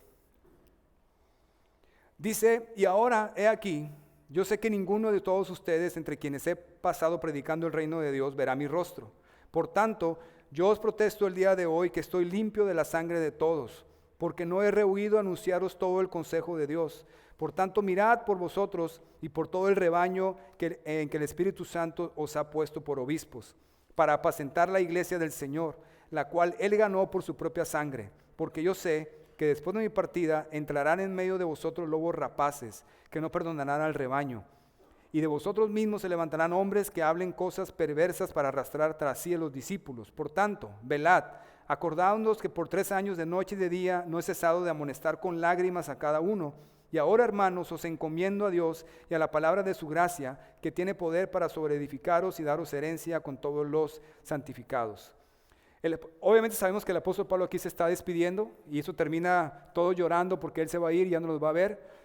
Dice, y ahora, he aquí, yo sé que ninguno de todos ustedes, entre quienes he pasado predicando el reino de Dios, verá mi rostro. Por tanto, yo os protesto el día de hoy que estoy limpio de la sangre de todos, porque no he rehuido anunciaros todo el consejo de Dios. Por tanto, mirad por vosotros y por todo el rebaño en que el Espíritu Santo os ha puesto por obispos, para apacentar la iglesia del Señor, la cual Él ganó por su propia sangre. Porque yo sé que después de mi partida entrarán en medio de vosotros lobos rapaces, que no perdonarán al rebaño. Y de vosotros mismos se levantarán hombres que hablen cosas perversas para arrastrar tras sí a los discípulos. Por tanto, velad, acordándoos que por 3 años de noche y de día no he cesado de amonestar con lágrimas a cada uno. Y ahora, hermanos, os encomiendo a Dios y a la palabra de su gracia, que tiene poder para sobreedificaros y daros herencia con todos los santificados. Obviamente sabemos que el apóstol Pablo aquí se está despidiendo y eso termina todo llorando porque él se va a ir y ya no los va a ver.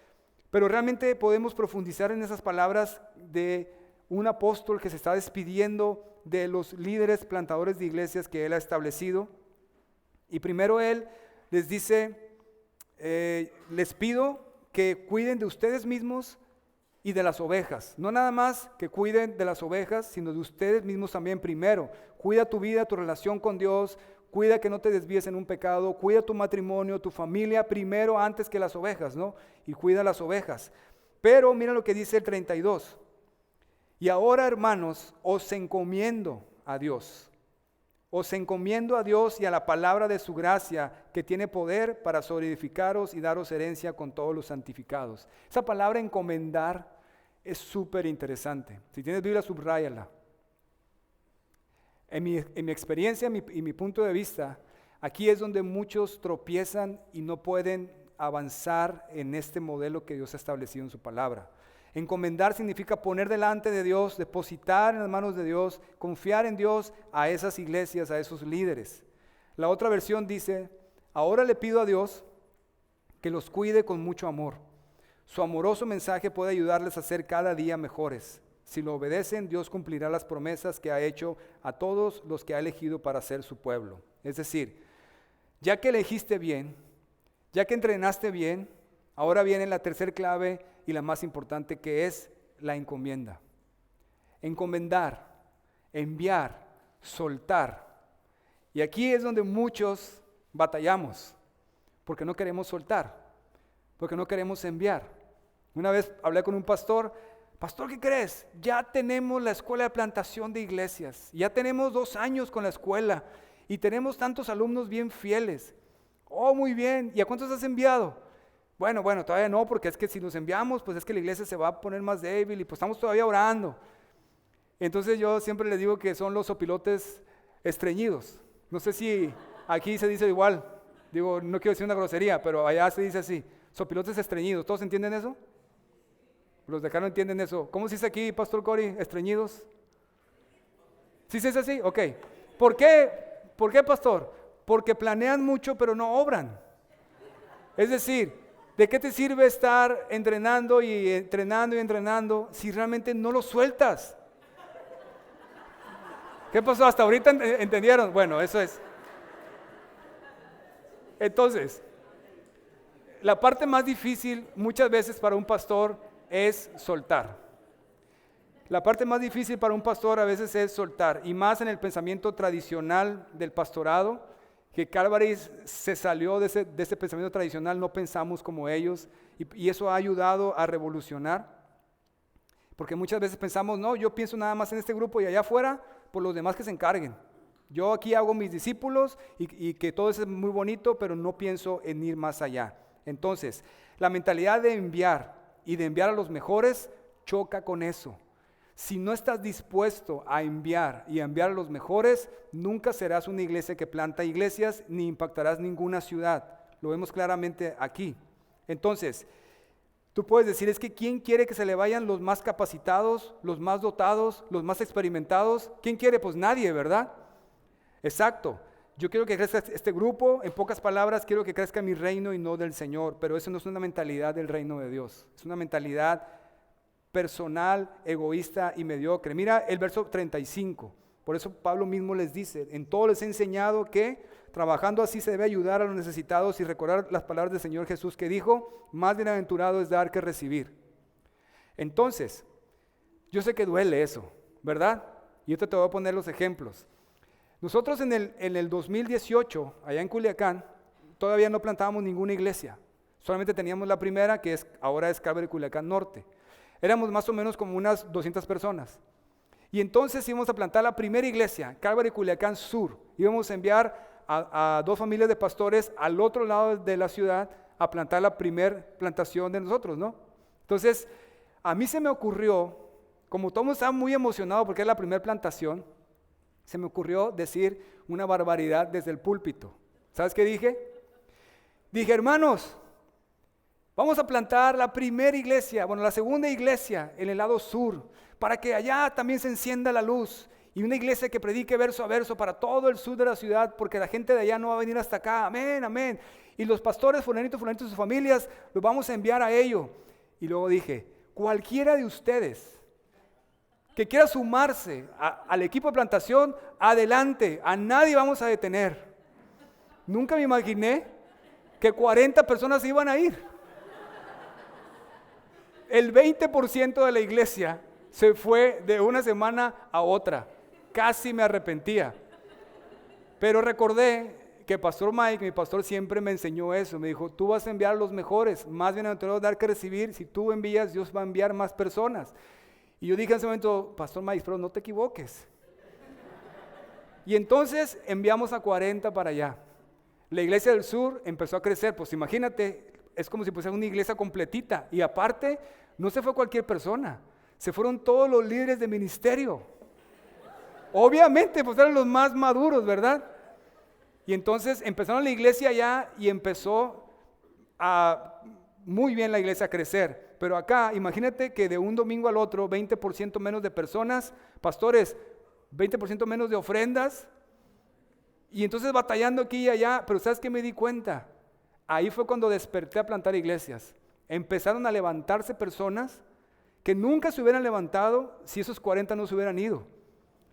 Pero realmente podemos profundizar en esas palabras de un apóstol que se está despidiendo de los líderes plantadores de iglesias que él ha establecido. Y primero él les dice, les pido que cuiden de ustedes mismos y de las ovejas. No nada más que cuiden de las ovejas, sino de ustedes mismos también primero. Cuida tu vida, tu relación con Dios, cuida que no te desvíes en un pecado, cuida tu matrimonio, tu familia primero antes que las ovejas, ¿no? Y cuida las ovejas. Pero mira lo que dice el 32. Y ahora, hermanos, os encomiendo a Dios. Os encomiendo a Dios y a la palabra de su gracia, que tiene poder para sobreedificaros y daros herencia con todos los santificados. Esa palabra encomendar es súper interesante. Si tienes Biblia, subráyala. En mi experiencia y mi punto de vista, aquí es donde muchos tropiezan y no pueden avanzar en este modelo que Dios ha establecido en su palabra. Encomendar significa poner delante de Dios, depositar en las manos de Dios, confiar en Dios a esas iglesias, a esos líderes. La otra versión dice, ahora le pido a Dios que los cuide con mucho amor. Su amoroso mensaje puede ayudarles a ser cada día mejores. Si lo obedecen, Dios cumplirá las promesas que ha hecho a todos los que ha elegido para ser su pueblo. Es decir, ya que elegiste bien, ya que entrenaste bien, ahora viene la tercera clave y la más importante, que es la encomienda. Encomendar, enviar, soltar. Y aquí es donde muchos batallamos, porque no queremos soltar, porque no queremos enviar. Una vez hablé con un pastor pastor, ¿qué crees? Ya tenemos la escuela de plantación de iglesias, ya tenemos 2 años con la escuela y tenemos tantos alumnos bien fieles. Oh, muy bien, ¿y a cuántos has enviado? Bueno, todavía no, porque es que si nos enviamos, pues es que la iglesia se va a poner más débil y pues estamos todavía orando. Entonces yo siempre les digo que son los sopilotes estreñidos. No sé si aquí se dice igual, digo, no quiero decir una grosería, pero allá se dice así, sopilotes estreñidos. ¿Todos entienden eso? Los de acá no entienden eso. ¿Cómo se dice aquí, Pastor Cory? ¿Estreñidos? ¿Sí se dice así? Ok. ¿Por qué? ¿Por qué, pastor? Porque planean mucho pero no obran. Es decir, ¿de qué te sirve estar entrenando y entrenando si realmente no lo sueltas? ¿Qué pasó? ¿Hasta ahorita entendieron? Bueno, eso es. Entonces, la parte más difícil muchas veces para un pastor es soltar. La parte más difícil para un pastor a veces es soltar, y más en el pensamiento tradicional del pastorado, que Calvary se salió de ese pensamiento tradicional, no pensamos como ellos, y eso ha ayudado a revolucionar, porque muchas veces pensamos, no, yo pienso nada más en este grupo y allá afuera, por los demás que se encarguen. Yo aquí hago mis discípulos y que todo eso es muy bonito, pero no pienso en ir más allá. Entonces, la mentalidad de enviar y de enviar a los mejores choca con eso. Si no estás dispuesto a enviar y a enviar a los mejores, nunca serás una iglesia que planta iglesias ni impactarás ninguna ciudad. Lo vemos claramente aquí. Entonces, tú puedes decir, es que ¿quién quiere que se le vayan los más capacitados, los más dotados, los más experimentados? ¿Quién quiere? Pues nadie, ¿verdad? Exacto. Yo quiero que crezca este grupo, en pocas palabras, quiero que crezca mi reino y no del Señor, pero eso no es una mentalidad del reino de Dios, es una mentalidad personal, egoísta y mediocre. Mira el verso 35, por eso Pablo mismo les dice, en todo les he enseñado que trabajando así se debe ayudar a los necesitados y recordar las palabras del Señor Jesús que dijo, más bienaventurado es dar que recibir. Entonces, yo sé que duele eso, ¿verdad? Y yo te voy a poner los ejemplos. Nosotros en el 2018, allá en Culiacán, todavía no plantábamos ninguna iglesia. Solamente teníamos la primera, que ahora es Calvary Culiacán Norte. Éramos más o menos como unas 200 personas. Y entonces íbamos a plantar la primera iglesia, Calvary Culiacán Sur. Íbamos a enviar a 2 familias de pastores al otro lado de la ciudad a plantar la primera plantación de nosotros, ¿no? Entonces, a mí se me ocurrió, como todo el mundo estaba muy emocionado porque es la primera plantación, se me ocurrió decir una barbaridad desde el púlpito. ¿Sabes qué dije? Dije, hermanos, vamos a plantar la primera iglesia, la segunda iglesia en el lado sur, para que allá también se encienda la luz. Y una iglesia que predique verso a verso para todo el sur de la ciudad, porque la gente de allá no va a venir hasta acá. Amén, amén. Y los pastores, fulanitos y sus familias, los vamos a enviar a ello. Y luego dije, cualquiera de ustedes que quiera sumarse al equipo de plantación, adelante, a nadie vamos a detener. Nunca me imaginé que 40 personas iban a ir. El 20% de la iglesia se fue de una semana a otra. Casi me arrepentía. Pero recordé que Pastor Mike, mi pastor, siempre me enseñó eso. Me dijo, tú vas a enviar a los mejores, más bienaventurado dar que recibir. Si tú envías, Dios va a enviar más personas. Y yo dije en ese momento, Pastor Mike, pero no te equivoques. Y entonces enviamos a 40 para allá. La iglesia del sur empezó a crecer, pues imagínate, es como si fuese una iglesia completita. Y aparte, no se fue cualquier persona, se fueron todos los líderes de ministerio. Obviamente, pues eran los más maduros, ¿verdad? Y entonces empezaron la iglesia allá y empezó muy bien la iglesia a crecer. Pero acá, imagínate que de un domingo al otro, 20% menos de personas, pastores, 20% menos de ofrendas, y entonces batallando aquí y allá, pero ¿sabes qué me di cuenta? Ahí fue cuando desperté a plantar iglesias. Empezaron a levantarse personas que nunca se hubieran levantado si esos 40 no se hubieran ido.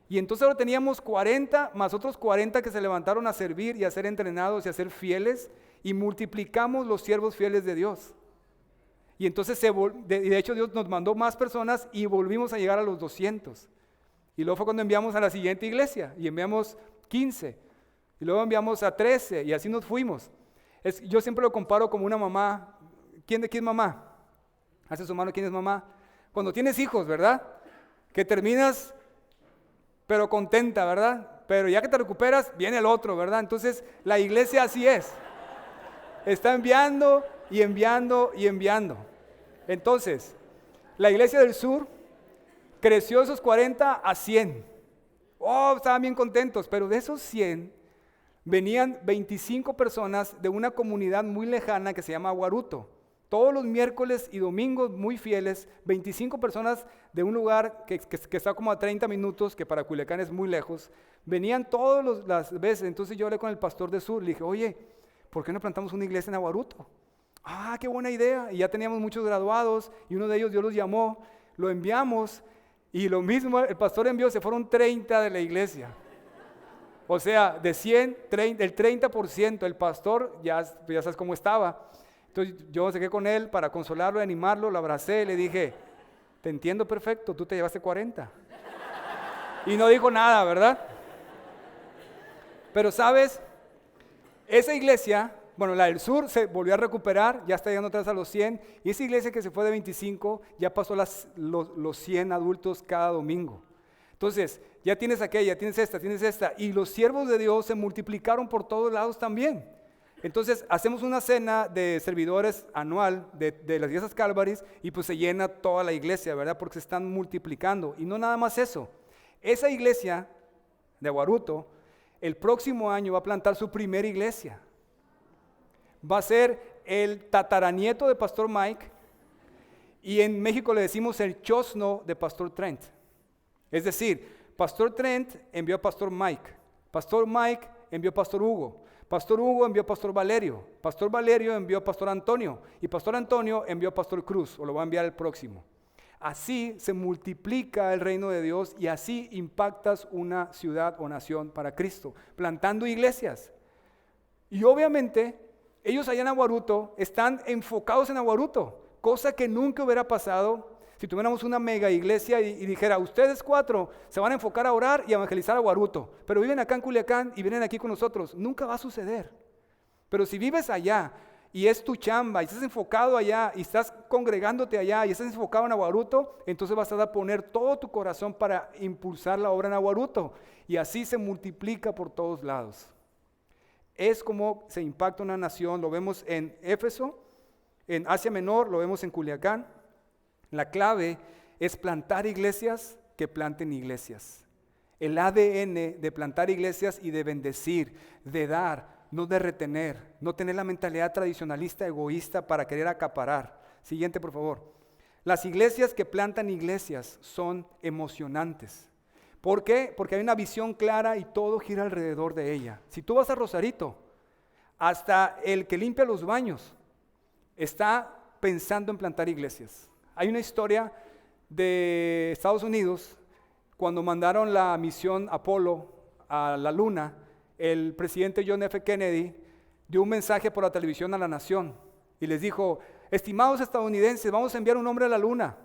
Y entonces ahora teníamos 40 más otros 40 que se levantaron a servir y a ser entrenados y a ser fieles, y multiplicamos los siervos fieles de Dios. Y entonces, de hecho, Dios nos mandó más personas y volvimos a llegar a los 200. Y luego fue cuando enviamos a la siguiente iglesia y enviamos 15. Y luego enviamos a 13 y así nos fuimos. Yo siempre lo comparo como una mamá. ¿Quién es mamá? Hace su mano, ¿quién es mamá? Cuando tienes hijos, ¿verdad? Que terminas, pero contenta, ¿verdad? Pero ya que te recuperas, viene el otro, ¿verdad? Entonces, la iglesia así es. Está enviando y enviando y enviando. Entonces, la iglesia del sur creció esos 40 a 100. Oh, estaban bien contentos, pero de esos 100 venían 25 personas de una comunidad muy lejana que se llama Guaruto. Todos los miércoles y domingos muy fieles, 25 personas de un lugar que está como a 30 minutos, que para Culiacán es muy lejos, venían todas las veces. Entonces yo hablé con el pastor de sur, le dije, oye, ¿por qué no plantamos una iglesia en Aguaruto? Ah, qué buena idea. Y ya teníamos muchos graduados y uno de ellos Dios los llamó, lo enviamos y lo mismo el pastor envió, se fueron 30 de la iglesia. O sea, de 100, el 30%, el pastor ya sabes cómo estaba. Entonces yo me quedé con él para consolarlo y animarlo, lo abracé y le dije, te entiendo perfecto, tú te llevaste 40. Y no dijo nada, ¿verdad? Pero sabes, esa iglesia, bueno, la del sur se volvió a recuperar, ya está llegando atrás a los 100, y esa iglesia que se fue de 25 ya pasó los 100 adultos cada domingo. Entonces, ya tienes aquella, tienes esta, y los siervos de Dios se multiplicaron por todos lados también. Entonces, hacemos una cena de servidores anual de las iglesias Calvaries y pues se llena toda la iglesia, ¿verdad? Porque se están multiplicando. Y no nada más eso. Esa iglesia de Aguaruto, el próximo año va a plantar su primera iglesia. Va a ser el tataranieto de Pastor Mike y en México le decimos el chosno de Pastor Trent. Es decir, Pastor Trent envió a Pastor Mike envió a Pastor Hugo envió a Pastor Valerio envió a Pastor Antonio y Pastor Antonio envió a Pastor Cruz, o lo va a enviar el próximo. Así se multiplica el reino de Dios y así impactas una ciudad o nación para Cristo, plantando iglesias. Y obviamente ellos allá en Aguaruto están enfocados en Aguaruto, cosa que nunca hubiera pasado si tuviéramos una mega iglesia y dijera, ustedes 4 se van a enfocar a orar y a evangelizar a Aguaruto, pero viven acá en Culiacán y vienen aquí con nosotros. Nunca va a suceder. Pero si vives allá y es tu chamba y estás enfocado allá y estás congregándote allá y estás enfocado en Aguaruto, entonces vas a poner todo tu corazón para impulsar la obra en Aguaruto y así se multiplica por todos lados. Es como se impacta una nación, lo vemos en Éfeso, en Asia Menor, lo vemos en Culiacán. La clave es plantar iglesias que planten iglesias. El ADN de plantar iglesias y de bendecir, de dar, no de retener, no tener la mentalidad tradicionalista, egoísta para querer acaparar. Siguiente, por favor. Las iglesias que plantan iglesias son emocionantes. ¿Por qué? Porque hay una visión clara y todo gira alrededor de ella. Si tú vas a Rosarito, hasta el que limpia los baños está pensando en plantar iglesias. Hay una historia de Estados Unidos, cuando mandaron la misión Apolo a la luna, el presidente John F. Kennedy dio un mensaje por la televisión a la nación y les dijo, estimados estadounidenses, vamos a enviar un hombre a la luna,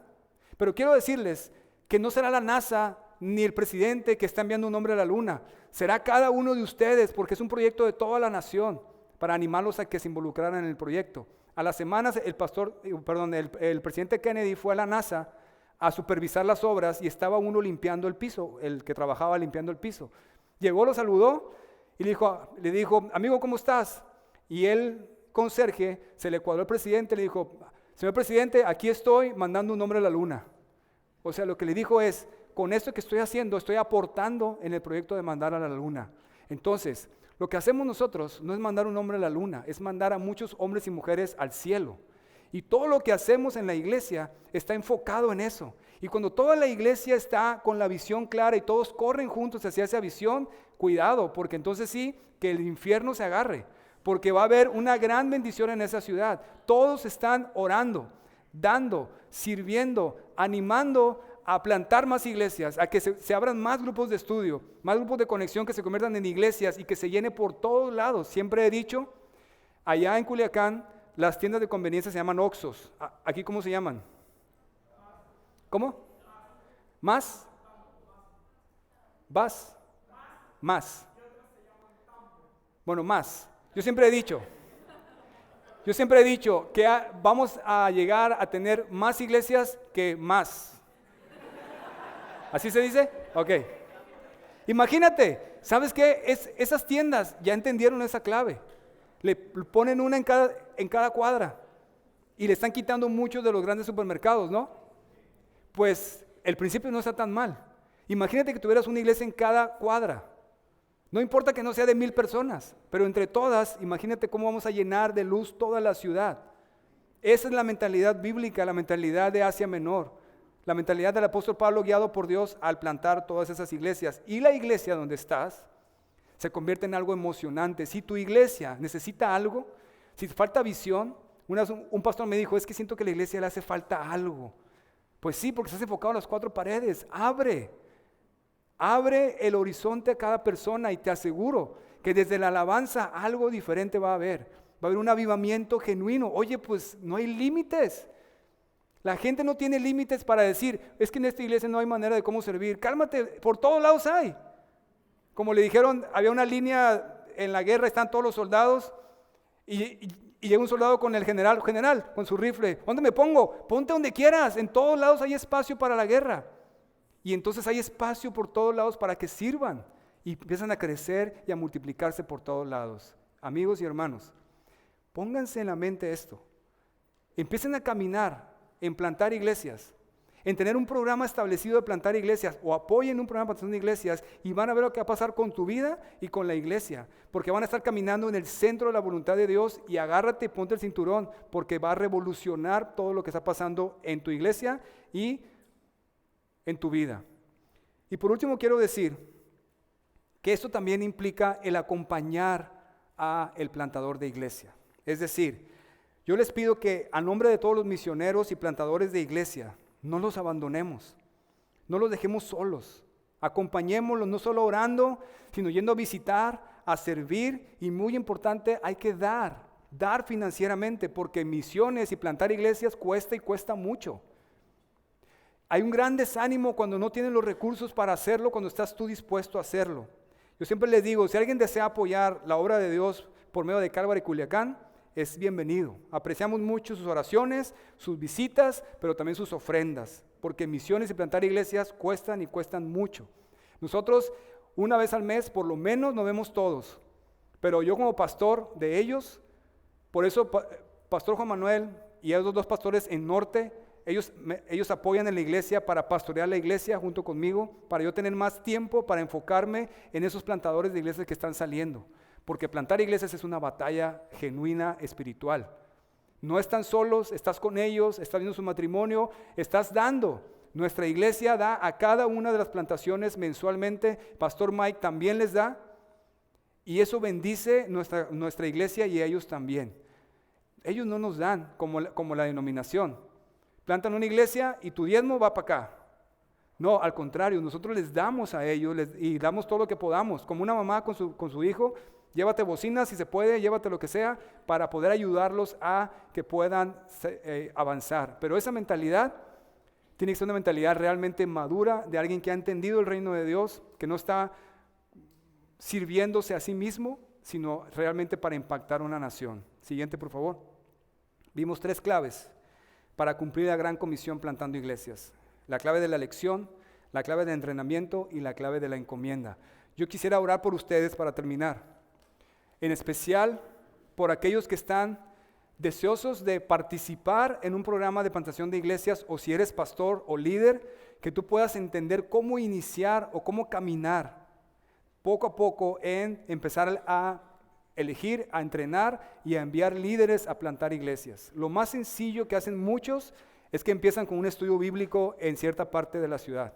pero quiero decirles que no será la NASA ni el presidente que está enviando un hombre a la luna, será cada uno de ustedes porque es un proyecto de toda la nación para animarlos a que se involucraran en el proyecto. A las semanas el presidente Kennedy fue a la NASA a supervisar las obras y estaba uno limpiando el piso, el que trabajaba limpiando el piso. Llegó, lo saludó y le dijo, amigo, ¿cómo estás? Y el conserje se le cuadró al presidente, le dijo, señor presidente, aquí estoy mandando un hombre a la luna. O sea, lo que le dijo es, con esto que estoy haciendo, estoy aportando en el proyecto de mandar a la luna. Entonces, lo que hacemos nosotros no es mandar un hombre a la luna, es mandar a muchos hombres y mujeres al cielo. Y todo lo que hacemos en la iglesia está enfocado en eso. Y cuando toda la iglesia está con la visión clara y todos corren juntos hacia esa visión, cuidado, porque entonces sí, que el infierno se agarre, porque va a haber una gran bendición en esa ciudad. Todos están orando, dando, sirviendo, animando a plantar más iglesias, a que se abran más grupos de estudio, más grupos de conexión que se conviertan en iglesias y que se llene por todos lados. Siempre he dicho, allá en Culiacán, las tiendas de conveniencia se llaman Oxxos. ¿Aquí cómo se llaman? ¿Cómo? ¿Más? ¿Vas? Más. Bueno, más. Yo siempre he dicho, Yo siempre he dicho que vamos a llegar a tener más iglesias que más. ¿Así se dice? Ok. Imagínate, ¿sabes qué? Esas tiendas ya entendieron esa clave. Le ponen una en cada cuadra y le están quitando muchos de los grandes supermercados, ¿no? Pues el principio no está tan mal. Imagínate que tuvieras una iglesia en cada cuadra. No importa que no sea de 1000 personas, pero entre todas, imagínate cómo vamos a llenar de luz toda la ciudad. Esa es la mentalidad bíblica, la mentalidad de Asia Menor, la mentalidad del apóstol Pablo guiado por Dios al plantar todas esas iglesias. Y la iglesia donde estás se convierte en algo emocionante. Si tu iglesia necesita algo, si te falta visión, un pastor me dijo, es que siento que a la iglesia le hace falta algo. Pues sí, porque estás enfocado en las 4 paredes. Abre el horizonte a cada persona y te aseguro que desde la alabanza algo diferente va a haber. Va a haber un avivamiento genuino. Oye, pues no hay límites. La gente no tiene límites para decir, es que en esta iglesia no hay manera de cómo servir. Cálmate, por todos lados hay. Como le dijeron, había una línea en la guerra, están todos los soldados y llega un soldado con el general, con su rifle. ¿Dónde me pongo? Ponte donde quieras, en todos lados hay espacio para la guerra. Y entonces hay espacio por todos lados para que sirvan y empiezan a crecer y a multiplicarse por todos lados. Amigos y hermanos, pónganse en la mente esto. Empiecen a caminar en plantar iglesias, en tener un programa establecido de plantar iglesias o apoyen un programa de plantación de iglesias y van a ver lo que va a pasar con tu vida y con la iglesia, porque van a estar caminando en el centro de la voluntad de Dios y agárrate, ponte el cinturón, porque va a revolucionar todo lo que está pasando en tu iglesia y en tu vida. Y por último quiero decir que esto también implica el acompañar a el plantador de iglesia. Es decir, yo les pido que a nombre de todos los misioneros y plantadores de iglesia, no los abandonemos, no los dejemos solos, acompañémoslos no solo orando, sino yendo a visitar, a servir y muy importante, hay que dar financieramente porque misiones y plantar iglesias cuesta y cuesta mucho. Hay un gran desánimo cuando no tienes los recursos para hacerlo, cuando estás tú dispuesto a hacerlo. Yo siempre les digo, si alguien desea apoyar la obra de Dios por medio de Calvary Culiacán, es bienvenido. Apreciamos mucho sus oraciones, sus visitas, pero también sus ofrendas, porque misiones y plantar iglesias cuestan y cuestan mucho. Nosotros una vez al mes por lo menos nos vemos todos, pero yo como pastor de ellos, por eso Pastor Juan Manuel y esos 2 pastores en Norte, ellos apoyan en la iglesia para pastorear la iglesia junto conmigo, para yo tener más tiempo para enfocarme en esos plantadores de iglesias que están saliendo. Porque plantar iglesias es una batalla genuina espiritual. No están solos, estás con ellos, estás viendo su matrimonio, estás dando. Nuestra iglesia da a cada una de las plantaciones mensualmente. Pastor Mike también les da. Y eso bendice nuestra iglesia y ellos también. Ellos no nos dan como la denominación. Plantan una iglesia y tu diezmo va para acá. No, al contrario, nosotros les damos a ellos y damos todo lo que podamos. Como una mamá con su hijo, llévate bocinas si se puede, llévate lo que sea para poder ayudarlos a que puedan avanzar. Pero esa mentalidad tiene que ser una mentalidad realmente madura de alguien que ha entendido el reino de Dios, que no está sirviéndose a sí mismo, sino realmente para impactar una nación. Siguiente, por favor. Vimos 3 claves para cumplir la gran comisión plantando iglesias. La clave de la elección, la clave del entrenamiento y la clave de la encomienda. Yo quisiera orar por ustedes para terminar. En especial por aquellos que están deseosos de participar en un programa de plantación de iglesias, o si eres pastor o líder, que tú puedas entender cómo iniciar o cómo caminar poco a poco en empezar a elegir, a entrenar y a enviar líderes a plantar iglesias. Lo más sencillo que hacen muchos es que empiezan con un estudio bíblico en cierta parte de la ciudad.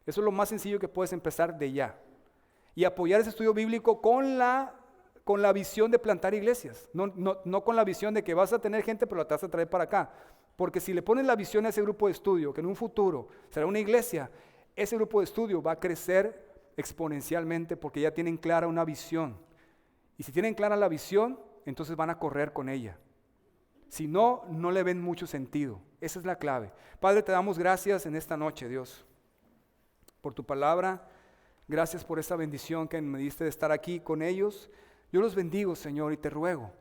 Eso es lo más sencillo que puedes empezar de ya. Y apoyar ese estudio bíblico con la visión de plantar iglesias. No con la visión de que vas a tener gente pero la te vas a traer para acá. Porque si le pones la visión a ese grupo de estudio, que en un futuro será una iglesia, ese grupo de estudio va a crecer exponencialmente porque ya tienen clara una visión. Y si tienen clara la visión, entonces van a correr con ella. Si no, no le ven mucho sentido. Esa es la clave. Padre, te damos gracias en esta noche, Dios, por tu palabra. Gracias por esta bendición que me diste de estar aquí con ellos. Yo los bendigo, Señor, y te ruego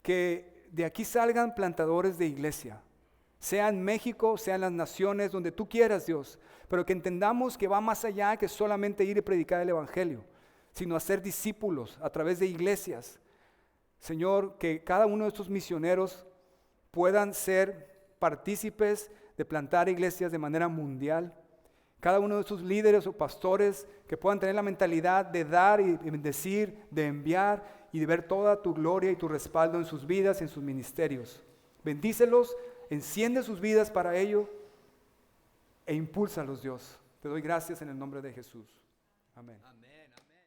que de aquí salgan plantadores de iglesia, sea en México, sea en las naciones, donde tú quieras, Dios, pero que entendamos que va más allá que solamente ir y predicar el evangelio, sino hacer discípulos a través de iglesias. Señor, que cada uno de estos misioneros puedan ser partícipes de plantar iglesias de manera mundial. Cada uno de sus líderes o pastores que puedan tener la mentalidad de dar y bendecir, de enviar y de ver toda tu gloria y tu respaldo en sus vidas y en sus ministerios. Bendícelos, enciende sus vidas para ello e impúlsalos, Dios. Te doy gracias en el nombre de Jesús. Amén. Amén.